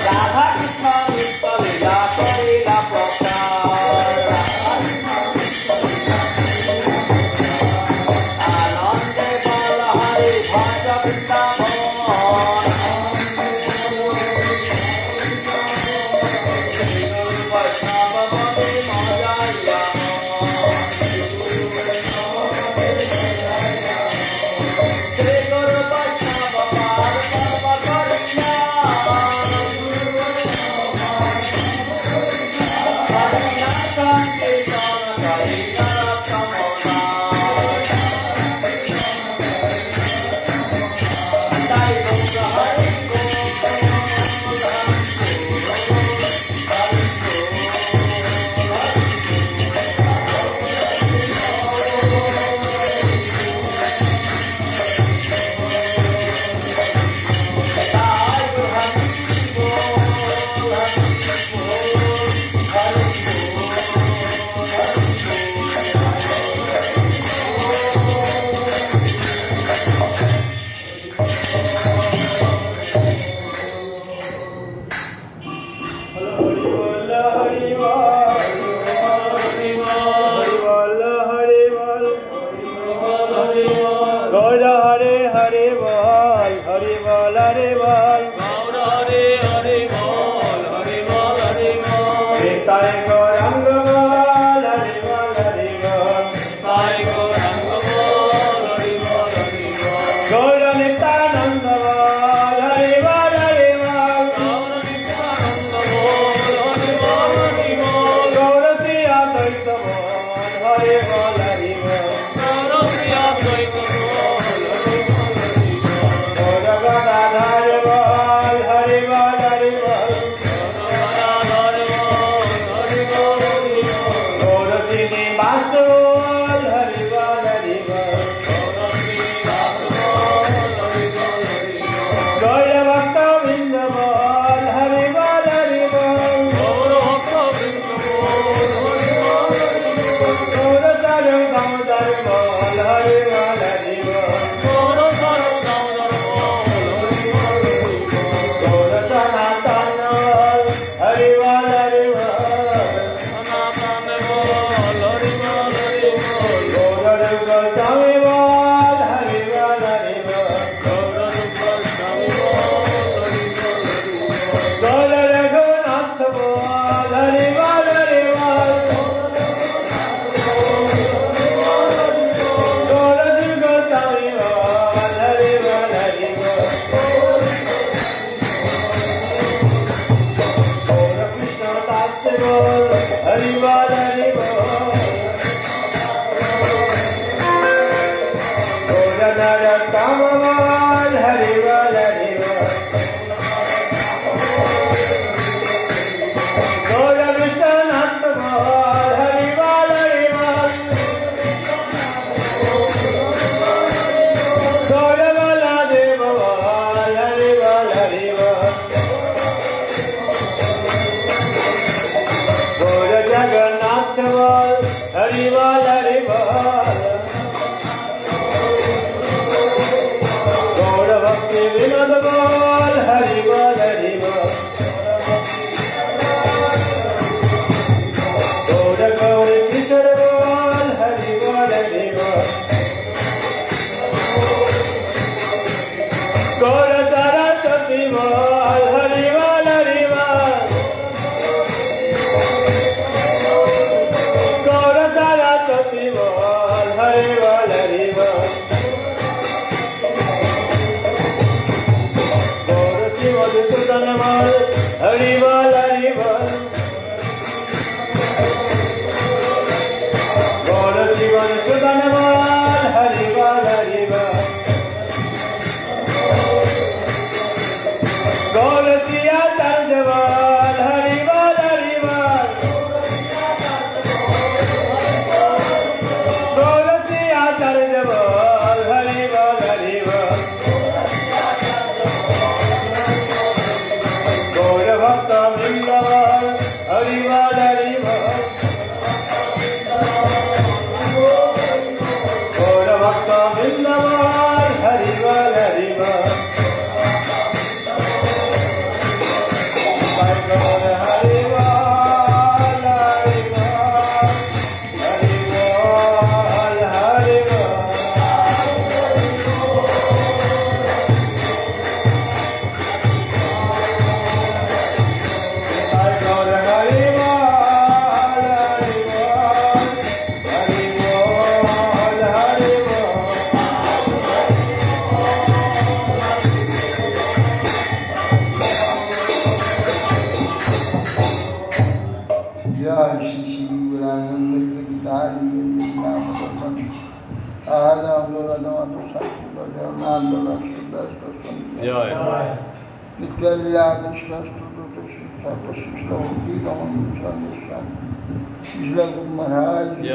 রাধা কৃষ্ণ নিত্য লীলা করিলা প্রচার আনন্দে বল হরে ভজ বৃন্দাবন গুরু বৈষ্ণব বলে মজাইয়া শ্রী গুরু বৈষ্ণব পার পর্ব করিয়া হরিনাম সংকীর্তন করিয়া তমনা তাই গৌর হরি গৌর হরে হরে বল হরে বল হরে বল তাই গৌরাঙ্গ বল হরে বল হরে বল গৌর নিত্যানন্দ বল হরে বল হরে বল গৌর শ্রী অদ্বৈত বল হরে বল হরে বল গৌর গদাধর বল হরে বল হরে বল গৌর শ্রীনিবাস বল হরে বল হরে বল গৌর ভক্ত বৃন্দ বল হরে বল হরে বল গৌর চারু দামোদর বল হরে বল হরে বল গৌর সনাতন বল হরে বল হরে বল গৌর গোস্বামী বল হরে বল হরে বল গৌর রঘুনাথ বল হরে বল হরে বল গৌর গোস্বামী বল হরে বল হরে বল গৌর কৃষ্ণ দাস বল হরে বল হরে বল হরি বল গৌর ভক্তি বিনোদ বল হরি বল হরি বল গৌর গৌর কিশোর বল হরি বল হরি বল গৌর সরস্বতী বল হরি বল হরি বল গৌর সরস্বতী বল হরি বল হরি বল গৌর শিবদূষণ বল হরি বল হরি বল গৌর শিবদূষণ বল হরি বল হরি বল গৌর সিয়া তর্জ বল হরি বল হরি বল গৌর সিয়া তর্জ বল হরি বল হরি বল গৌর ভক্ত বৃন্দ বল হরি বল হরি বল গৌর ভক্ত বৃন্দ বল হরি বল হরি বল গৌর হরি বল হরি বল হরি বল হরি বল গৌর হরি বল হরি বল হরি বল হরি বল जय श्री श्री गुरानंद गिरधारी नाम জয় विद्या कृष्ण गुरु महाराज जय।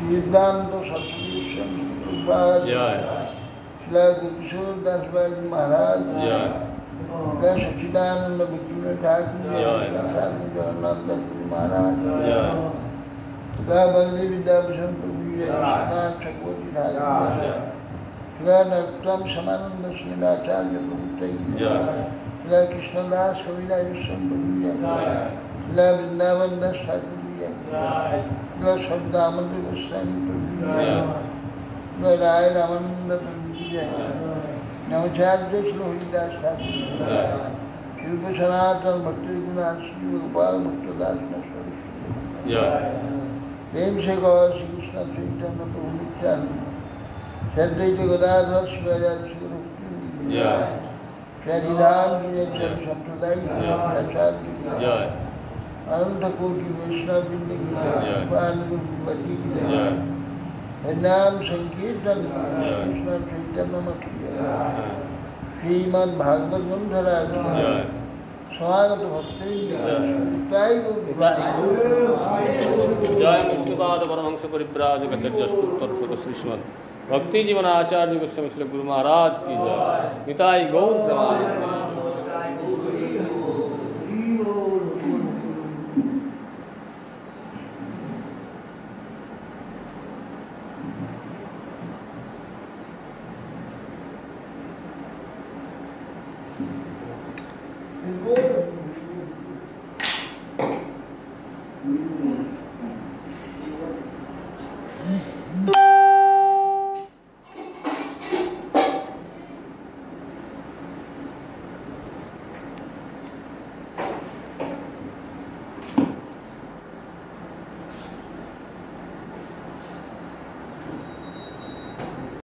वेदांत सत्संग জয় किशोर दास भाई महाराज জয় सच्चिदानंद विष्णु ठाकुर जय। जगन्नाथ महाराज জয় बलदेव विद्याभूषण प्रभु चक्रवर्ती ठाकुर नरोत्तम समानंद श्रीमाचार्य जय कृष्णदास कविराज वृंदावन दास ठाकुर शब्दामंद गोस्वामी प्रभु राय रामानंद प्रभु नवचार्य श्री हरिदास ठाकुर शिव सनातन भक्ति गुणास श्री गोपाल भक्तदास जय प्रेम से गौ श्री कृष्ण चैतन्य प्रभु नित्यानंद सद्वैत गदाधर शिवाचार्य श्री जय हरिराम जी संप्रदाय आचार्य जय अनंत कोटि वैष्णव वृंद की जय। बची की जय हरिनाम संकीर्तन कृष्ण चैतन्य मठिया श्रीमद् भागवत ग्रंथराज जय स्वागत भक्ति जय विष्णुपाद परमहंस परिव्राजकाचार्य स्तोत्र श्रीमद् भक्ति जीवन आचार्य गोस्वामी श्री गुरु महाराज की जय निताई गौर प्रमाण